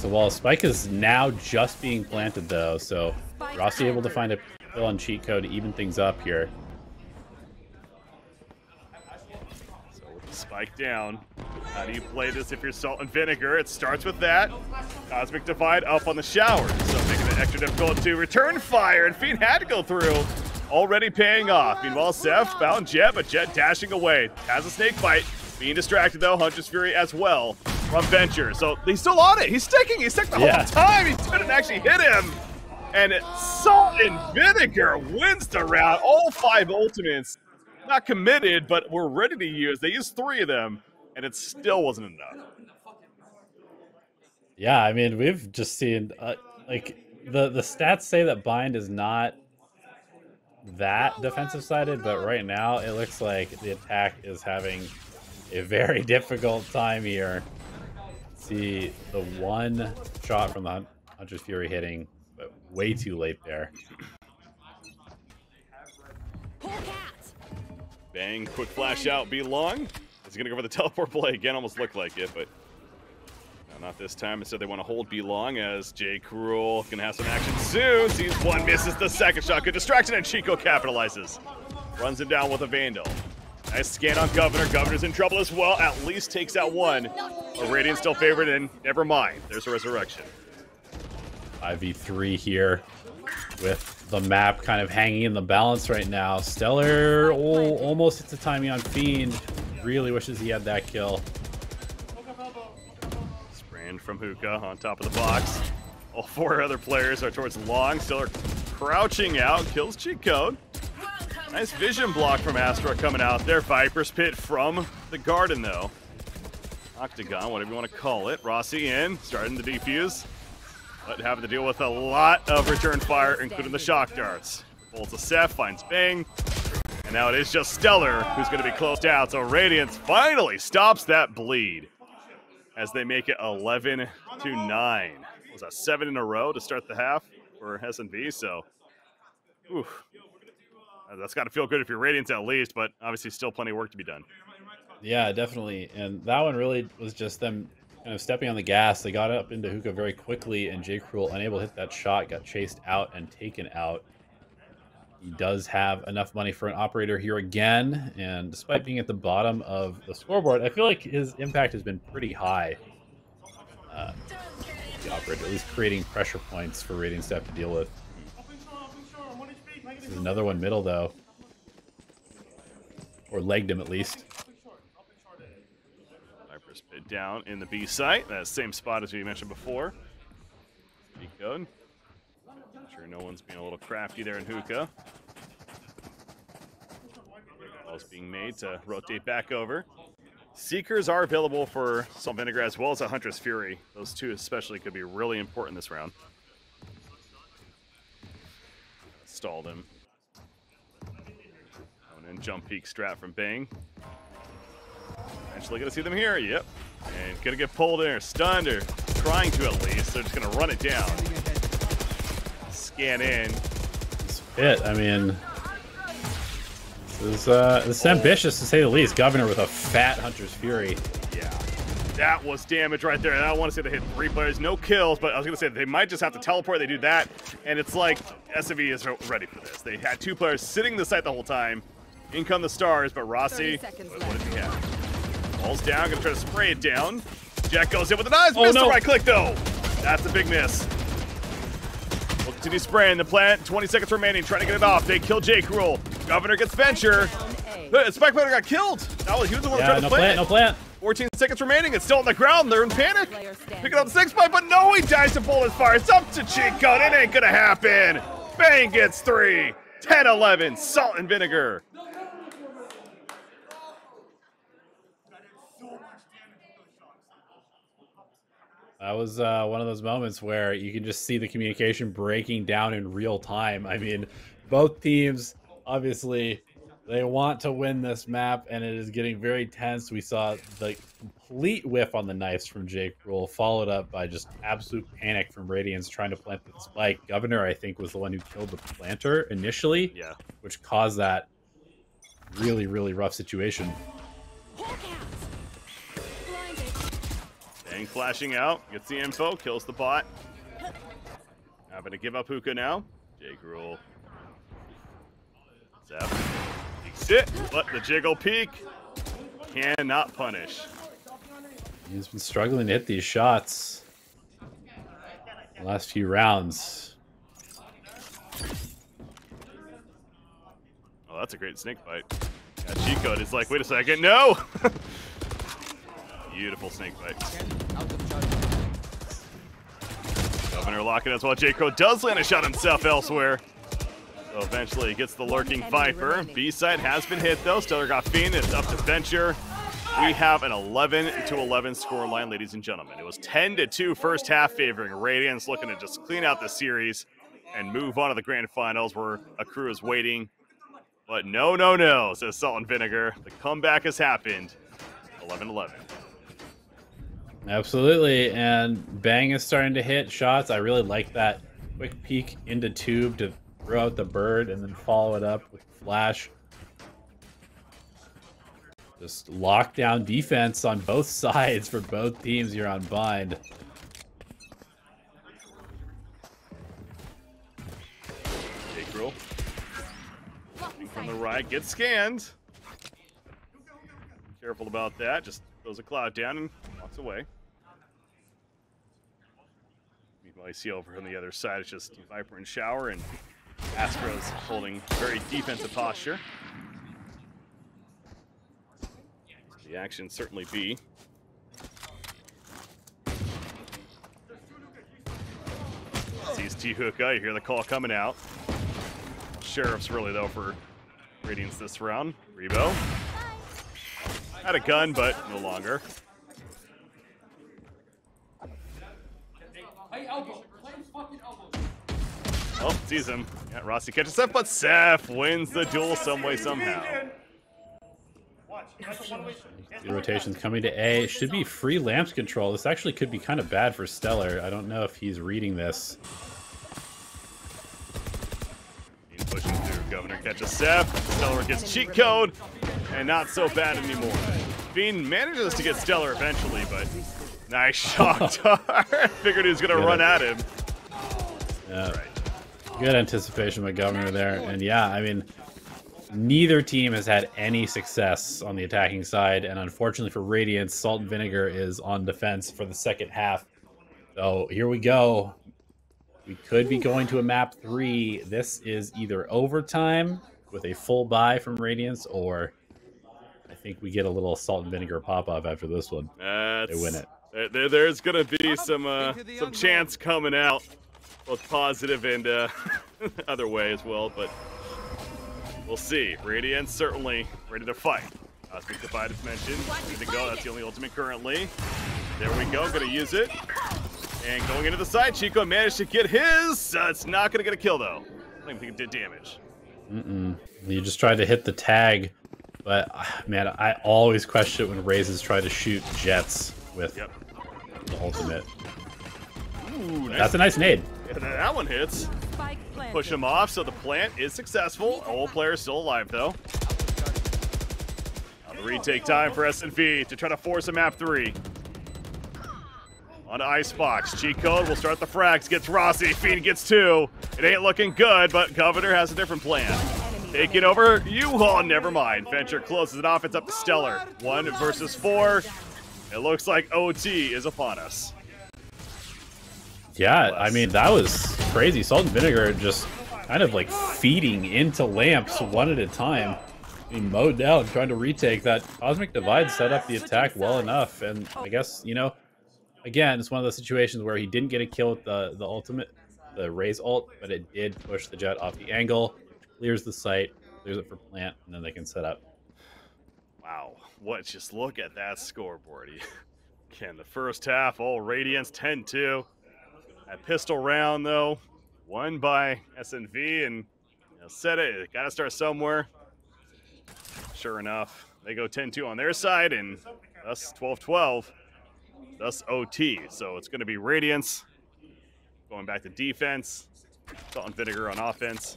the wall. Spike is now just being planted though, so Rossi able to find a kill on cheat code to even things up here. So with the spike down, how do you play this if you're Salt and Vinegar? It starts with that. Cosmic Divide up on the shower, so making it extra difficult to return fire, and Fiend had to go through. Already paying off. Meanwhile, Seth found Jet, but Jet dashing away. Has a snake bite. Being distracted though, Hunter's Fury as well from Venture. So he's still on it. He's sticking. He's sticking the whole time. He didn't actually hit him. And Salt and Vinegar wins the round. All 5 ultimates. Not committed, but we're ready to use. They used 3 of them, and it still wasn't enough. Yeah, I mean, we've just seen like the stats say that Bind is not that defensive sided, but right now it looks like the attack is having a very difficult time here. See the one shot from the Hunter's Fury hitting, but way too late there. Bang, quick flash out, be long. Is he gonna go for the teleport play again? Almost looked like it, but no, not this time. Instead, they want to hold be long as J. Cruel gonna have some action soon. Sees one, misses the second shot. Good distraction, and Chico capitalizes. Runs him down with a Vandal. Nice scan on Governor. Governor's in trouble as well. At least takes out one. But Radiance still favored, and never mind. There's a resurrection. 5v3 here with the map kind of hanging in the balance right now. Stellar almost hits the timing on Fiend. Really wishes he had that kill. Spraying from Hookah on top of the box. All 4 other players are towards long. Stellar crouching out. Kills cheat code. Nice vision block from Astra coming out there. Viper's Pit from the Garden, though. Octagon, whatever you want to call it. Rossi in, starting to defuse. But having to deal with a lot of return fire, including the shock darts. Bolts a Seth, finds Bang. And now it is just Stellar who's going to be closed out. So Radiance finally stops that bleed as they make it 11-9. Was that 7 in a row to start the half for S&V? So, oof. That's got to feel good if you're Radiance at least, but obviously still plenty of work to be done. Yeah, definitely. And that one really was just them kind of stepping on the gas. They got up into Hookah very quickly, and J. Cruel, unable to hit that shot, got chased out and taken out. He does have enough money for an operator here again, and despite being at the bottom of the scoreboard, I feel like his impact has been pretty high. The operator, at least creating pressure points for Radiance to have to deal with. There's another one middle, though. Or legged him, at least. Viper's Pit down in the B site. That same spot as we mentioned before. B code. I'm sure no one's being a little crafty there in Hookah. Balls being made to rotate back over. Seekers are available for Salt Vinegar as well as a Huntress Fury. Those 2 especially could be really important this round. Stalled him. And then jump peek strat from Bang. Eventually gonna see them here, yep. And gonna get pulled in or stunned or trying to at least. They're just gonna run it down. Scan in. It's fit, I mean, this is ambitious to say the least. Governor with a fat Hunter's Fury. Yeah, that was damage right there. And I don't want to say they hit 3 players, no kills, but I was gonna say they might just have to teleport. They do that, and it's like SMV is ready for this. They had 2 players sitting in the site the whole time. In come the stars, but Rossi, what did he have? Falls down, gonna try to spray it down. Jack goes in with an eyes, missed the right click though. That's a big miss. We'll continue spraying the plant. 20 seconds remaining, trying to get it off. They kill J. Cruel. Governor gets Venture. Spike Player got killed. That was, he was the one trying to plant. No plant. 14 seconds remaining. It's still on the ground. They're in panic. Picking up the 6 spike, but no, he dies to bullet fire. It's up to cheat code. It ain't gonna happen. Bang gets 3. 10-11. Salt and Vinegar. That was one of those moments where you can just see the communication breaking down in real time. I mean, both teams, obviously, they want to win this map, and it is getting very tense. We saw the complete whiff on the knives from J. Cruel, followed up by just absolute panic from Radiance trying to plant the spike. Governor, I think, was the one who killed the planter initially, which caused that really, really rough situation. Ling flashing out, gets the info, kills the bot. Having to give up hookah now. Jake Rule. Zap. Peeks it, but the jiggle peek cannot punish. He's been struggling to hit these shots the last few rounds. Oh, that's a great snake bite. Got cheat code. It's like, wait a second, no! Beautiful snake bite. Governor locking as well. J-Code does land a shot himself elsewhere. So eventually he gets the lurking Viper. B-side has been hit though. Stellar got Fiend. It's up to Venture. We have an 11-11 score line, ladies and gentlemen. It was 10-2 first half favoring Radiance, looking to just clean out the series and move on to the grand finals where a crew is waiting. But no, no, no, says Salt and Vinegar. The comeback has happened. 11-11. Absolutely, and Bang is starting to hit shots. I really like that quick peek into tube to throw out the bird and then follow it up with flash. Just lockdown defense on both sides for both teams here on Bind. Jake Rule. From the right, gets scanned. Careful about that. Just throws a cloud down and walks away. Meanwhile, you see over on the other side, it's just Viper and Shower, and Astro's holding very defensive posture. The action certainly be. Sees T-Hookah, you hear the call coming out. Sheriff's really, though, for Radiance this round. Rebo. Had a gun, but no longer. Oh, sees him. Yeah, Rossi catches up, but Seth wins the duel some way, somehow. The rotation's coming to A. It should be free lamps control. This actually could be kind of bad for Stellar. I don't know if he's reading this. Pushing through. Governor catches Seth. Stellar gets cheat code, and not so bad anymore. Fiend manages to get Stellar eventually, but nice shock dart. Figured he was going to run at him. Yeah. Right. Good anticipation by Governor there. And yeah, I mean, neither team has had any success on the attacking side. And unfortunately for Radiance, Salt and Vinegar is on defense for the second half. So here we go. We could be going to a map 3. This is either overtime with a full buy from Radiance, or I think we get a little Salt and Vinegar pop-off after this one. They win it. There's going to be some chance coming out, both positive and other way as well, but we'll see. Radiance certainly ready to fight. Cosmic Divide is mentioned. Ready to go. That's the only ultimate currently. There we go. Going to use it. And going into the side, Chico managed to get his. It's not going to get a kill, though. I don't even think it did damage. You just tried to hit the tag, but man, I always question it when Razes try to shoot jets with the ultimate. Ooh, nice. That's a nice nade. Yeah, that one hits. Push him off, so the plant is successful. All players still alive, though. Now the retake time for S&V to try to force a map 3. On to Icebox. Cheat code will start the frags. Gets Rossi. Fiend gets 2. It ain't looking good, but Governor has a different plan. Taking over U-Haul. Never mind. Venture closes it off. It's up to Stellar. 1 versus 4. It looks like OT is upon us. Yeah, I mean, that was crazy. Salt and Vinegar just kind of like feeding into lamps one at a time. He mowed down, trying to retake that. Cosmic Divide set up the attack well enough, and I guess, you know, again, it's one of those situations where he didn't get a kill with the ultimate, the Raze ult, but it did push the jet off the angle, clears the site, clears it for plant, and then they can set up. Wow, just look at that scoreboard. Again, the first half, all Radiance 10-2. That pistol round, though, won by SNV, and said it got to start somewhere. Sure enough, they go 10-2 on their side, and thus 12-12. Thus OT, so it's going to be Radiance going back to defense, Salt and Vinegar on offense.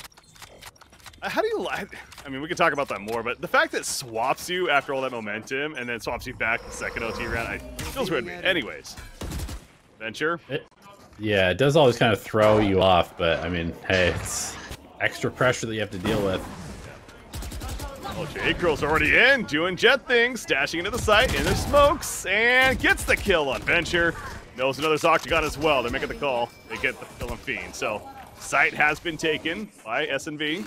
How do you like? I mean, we can talk about that more, but the fact that it swaps you after all that momentum and then swaps you back the second OT round, it feels weird to me. Anyways, Venture. Yeah, it does always kind of throw you off, but I mean, hey, it's extra pressure that you have to deal with. Oh, J-Crow's already in, doing jet things, dashing into the site, in the smokes, and gets the kill on Venture. Knows another's Octagon as well. They're making the call. They get the kill on Fiend. So, site has been taken by S&V.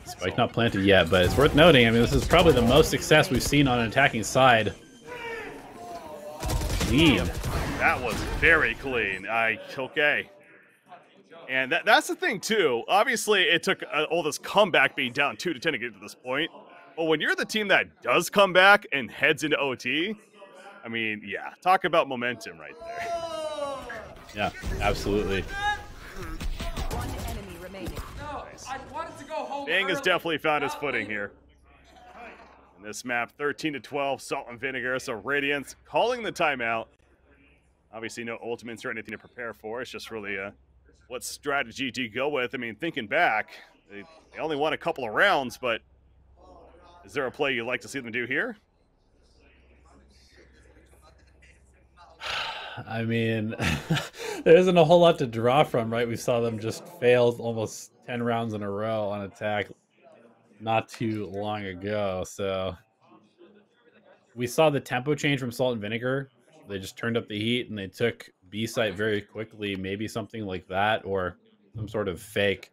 Spike not planted yet, but it's worth noting, I mean, this is probably the most success we've seen on an attacking side. Damn. That was very clean. Okay. And that's the thing, too. Obviously, it took all this comeback being down 2-10 to get to this point. But when you're the team that does come back and heads into OT, I mean, yeah, talk about momentum right there. Yeah, absolutely. One enemy remaining. Nice. I wanted to go home. Bang has early. definitely found his footing here. In this map, 13-12, Salt and Vinegar. So Radiance calling the timeout. Obviously, no ultimates or anything to prepare for. It's just really what strategy do you go with? I mean, thinking back, they only won a couple of rounds, but is there a play you'd like to see them do here? I mean, there isn't a whole lot to draw from, right? We saw them just fail almost 10 rounds in a row on attack not too long ago. So we saw the tempo change from Salt and Vinegar. They just turned up the heat and they took B site very quickly. Maybe something like that or some sort of fake,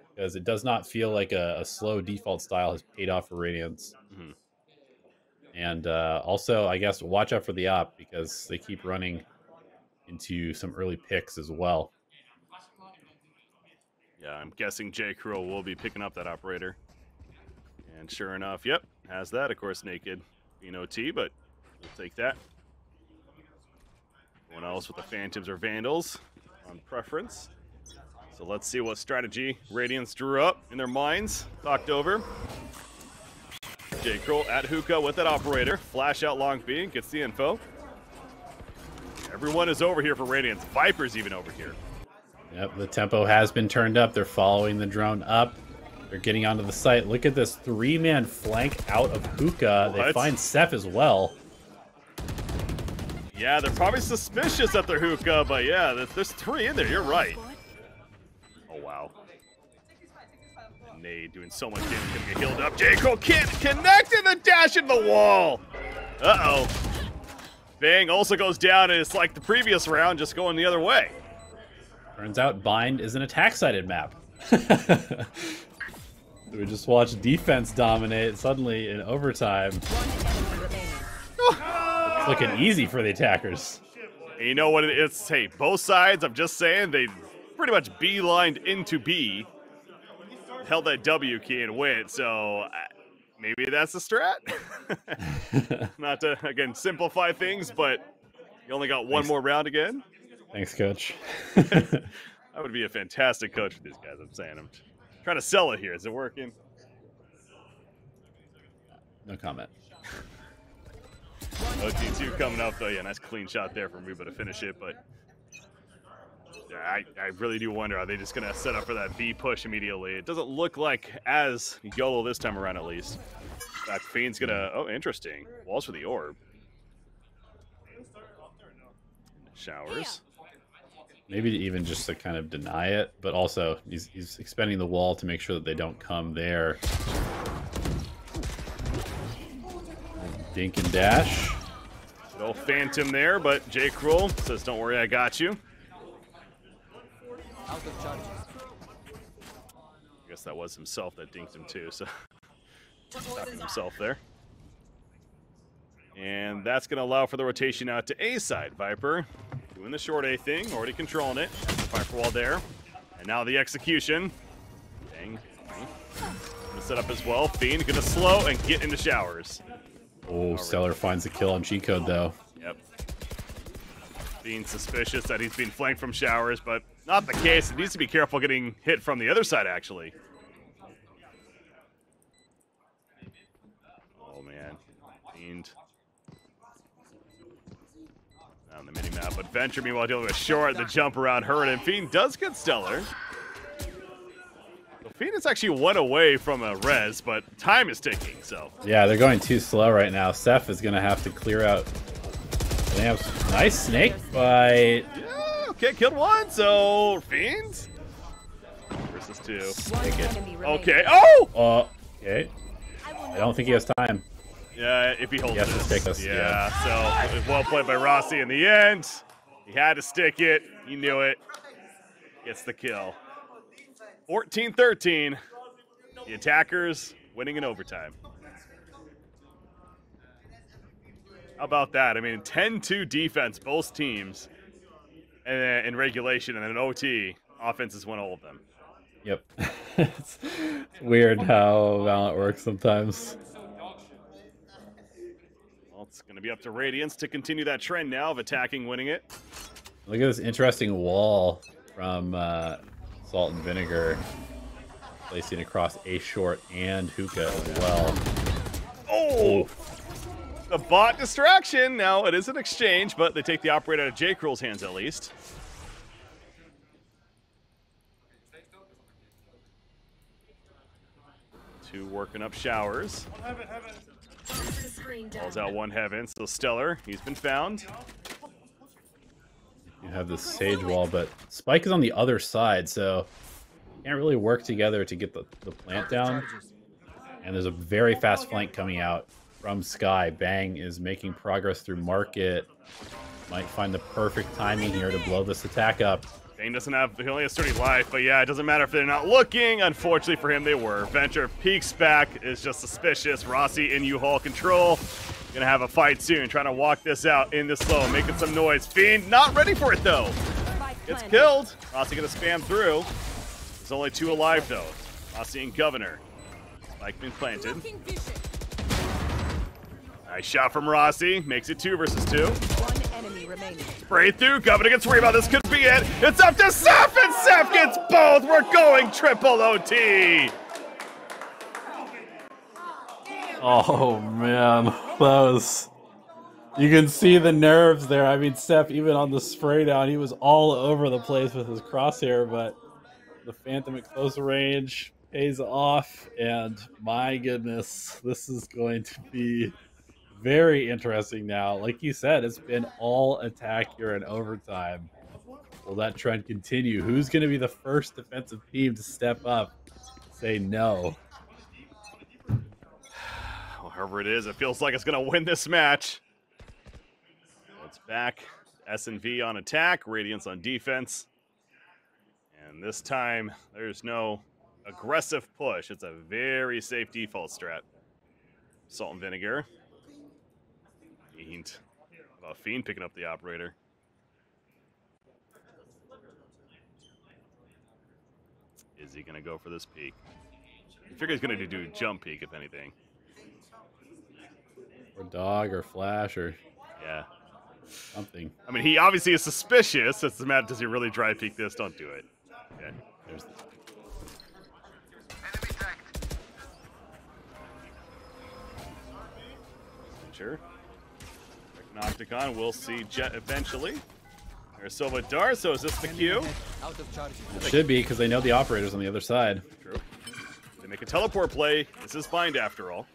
because it does not feel like a slow default style has paid off for Radiance. Mm-hmm. And also, I guess, watch out for the op because they keep running into some early picks as well. Yeah, I'm guessing J. Crow will be picking up that operator. And sure enough, yep, has that. Of course, naked being OT, but we'll take that. Anyone else with the Phantoms or Vandals on preference? So let's see what strategy Radiance drew up in their minds, talked over. J. Crow at hookah with that operator. Flash out long B, gets the info. Everyone is over here for Radiance. Viper's even over here. Yep, the tempo has been turned up. They're following the drone up. They're getting onto the site. Look at this three-man flank out of hookah. They find Seth as well. Yeah, they're probably suspicious at their hookah, but yeah, there's three in there. You're right. Oh, wow. And Nade doing so much damage. Gonna get healed up. J. Crow can't connect and then dash in the wall. Uh-oh. Bang also goes down, and it's like the previous round, just going the other way. Turns out Bind is an attack-sided map. We just watched defense dominate suddenly in overtime. It's looking easy for the attackers. And you know what it is? Hey, both sides, I'm just saying, they pretty much beelined into B, held that W key and went, so maybe that's the strat? Not to, again, simplify things, but you only got one more round again. Thanks, coach. That would be a fantastic coach for these guys, I'm saying. I'm trying to sell it here. Is it working? No comment. OT2 coming up, though. Yeah, nice clean shot there from Reba to finish it, but yeah, I really do wonder, are they just going to set up for that B push immediately? It doesn't look like as YOLO this time around, at least. In fact, Fiend's going to... Oh, interesting. Walls for the orb. Showers. Maybe even just to kind of deny it, but also he's expending the wall to make sure that they don't come there. Dink and dash. No Phantom there, but J. Cruel says, don't worry, I got you. I guess that was himself that dinked him too, so stopping himself there. And that's going to allow for the rotation out to A side. Viper doing the short A thing, already controlling it. Viper wall there. And now the execution. Bang. Gonna set up as well. Fiend gonna slow and get into showers. Oh, Stellar finds the kill on G-Code though. Yep. Being suspicious that he's being flanked from showers, but not the case. It needs to be careful getting hit from the other side, actually. Oh, man. Fiend. On the mini-map, but Venture, meanwhile, dealing with short. The jump around hurt, and Fiend does get Stellar. Fiend is actually one away from a res, but time is ticking, so. Yeah, they're going too slow right now. Seth is going to have to clear out They have nice snake fight. Yeah, okay, killed one. So Fiends versus 2. One enemy remaining. Okay. Oh. Okay. I don't think he has time. Yeah, if he holds He has to this. stick us, Yeah, so it was well played by Rossi in the end. He had to stick it. He knew it. Gets the kill. 14-13. The attackers winning in overtime. How about that? I mean, 10-2 defense, both teams. And then in regulation and then in OT, offenses won all of them. Yep. It's weird how Valorant works sometimes. Well, it's going to be up to Radiance to continue that trend now of attacking, winning it. Look at this interesting wall from Salt and Vinegar, placing across A short and hookah as well. Oh! The bot distraction. Now it is an exchange, but they take the operator out of J. Cruel's hands at least. Two working up showers. Calls out one heaven. So Stellar, he's been found. You have this Sage wall, but Spike is on the other side, so can't really work together to get the plant down. And there's a very fast flank coming out from Sky. Bang is making progress through Market. Might find the perfect timing here to blow this attack up. Bang doesn't have, he only has 30 life, but yeah, it doesn't matter if they're not looking. Unfortunately for him, they were. Venture peeks back, is just suspicious. Rossi in U-Haul control. Gonna have a fight soon, trying to walk this out in the slow, making some noise. Fiend not ready for it though. Gets killed. Rossi gonna spam through. There's only 2 alive though. Rossi and Governor. Spike been planted. Nice shot from Rossi. Makes it 2 versus 2. One enemy remaining. Spray through. Governor gets worried about this. Could be it. It's up to Seth, and Seth gets both. We're going triple OT. Oh man, that was. You can see the nerves there. I mean, Seth, even on the spray down, he was all over the place with his crosshair, but the Phantom at close range pays off, and my goodness, this is going to be very interesting now. Like you said, it's been all attack here in overtime. Will that trend continue? Who's going to be the first defensive team to step up, say no? However it is, it feels like it's going to win this match. It's back. S&V on attack, Radiance on defense. And this time, there's no aggressive push. It's a very safe default strat. Salt and Vinegar. Fiend. About Fiend picking up the operator. Is he going to go for this peek? I figure he's going to do jump peek, if anything. Or dog, or flash, or Yeah. something. I mean, he obviously is suspicious. It's the matter, does he really dry peek this? Don't do it. Okay. There's the... Sure. Octagon, we'll see Jet eventually. There's Silva Dar, so is this the queue? It should be, because they know the operator's on the other side. True. They make a teleport play. This is bind after all.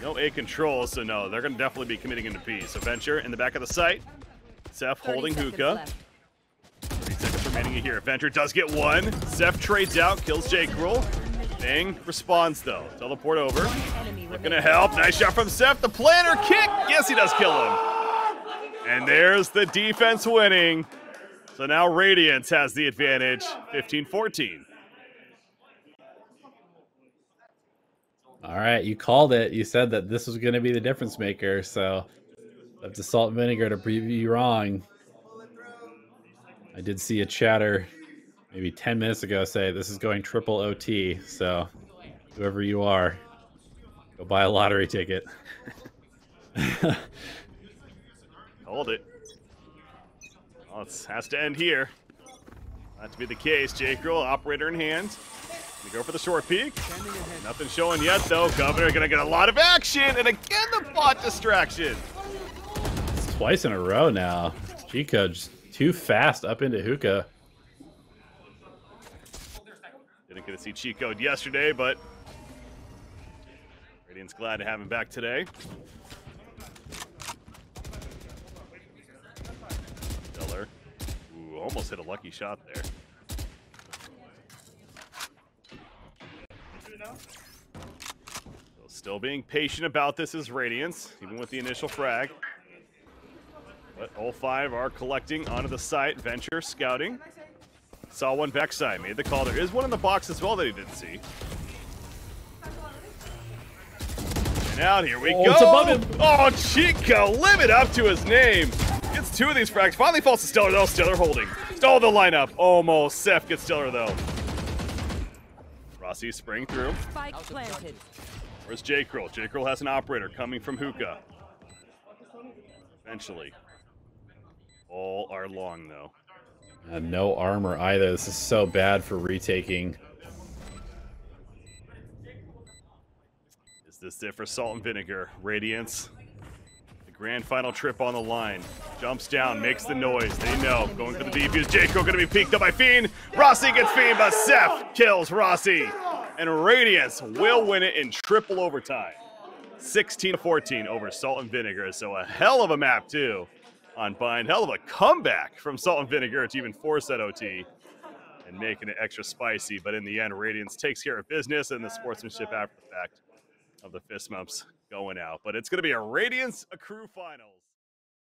No A control, so no, they're going to definitely be committing into P. So Venture in the back of the site. Seth holding hookah. 30 seconds remaining here. Venture does get one. Seth trades out, kills J. Cruel. Bang responds though. Teleport over. Looking to help. Nice shot from Seth. The planner kick. Yes, he does kill him. And there's the defense winning. So now Radiance has the advantage. 15-14. All right, you called it. You said that this was going to be the difference maker, so up to Salt and Vinegar to prove you wrong. I did see a chatter maybe 10 minutes ago say this is going triple OT, so whoever you are, go buy a lottery ticket. Hold it. Well, it has to end here. Not to be the case. J. Cruel, operator in hand. Gonna go for the short peek. Nothing showing yet, though. Governor gonna get a lot of action, and again the bot distraction. It's twice in a row now. Chico just too fast up into hookah. Didn't get to see cheat code yesterday, but Radiance glad to have him back today. Stellar. Ooh, almost hit a lucky shot there. So still being patient about this is Radiance, even with the initial frag. But all 5 are collecting onto the site. Venture scouting. Saw one backside, made the call. There is one in the box as well that he didn't see. And out, here we go. It's above him. Oh, Chico, live it up to his name. Gets 2 of these frags. Finally falls to Stellar, though. Stellar holding. Stole the lineup. Almost. Seth gets Stellar, though. Rossi spring through. Spike planted. Where's J. Curl? J. Curl has an operator coming from Hookah. Eventually. All are long, though. No armor either. This is so bad for retaking. Is this it for Salt and Vinegar? Radiance. The grand final trip on the line. Jumps down, makes the noise. They know. Going for the defuse. Jaco going to be peeked up by Fiend. Rossi gets Fiend, but Seth kills Rossi. And Radiance will win it in triple overtime. 16-14 over Salt and Vinegar. So a hell of a map, too, on Bind. Hell of a comeback from Salt and Vinegar to even force that OT and making it extra spicy. But in the end, Radiance takes care of business and the sportsmanship after the fact of the fist bumps going out. But it's going to be a Radiance Accrue Finals.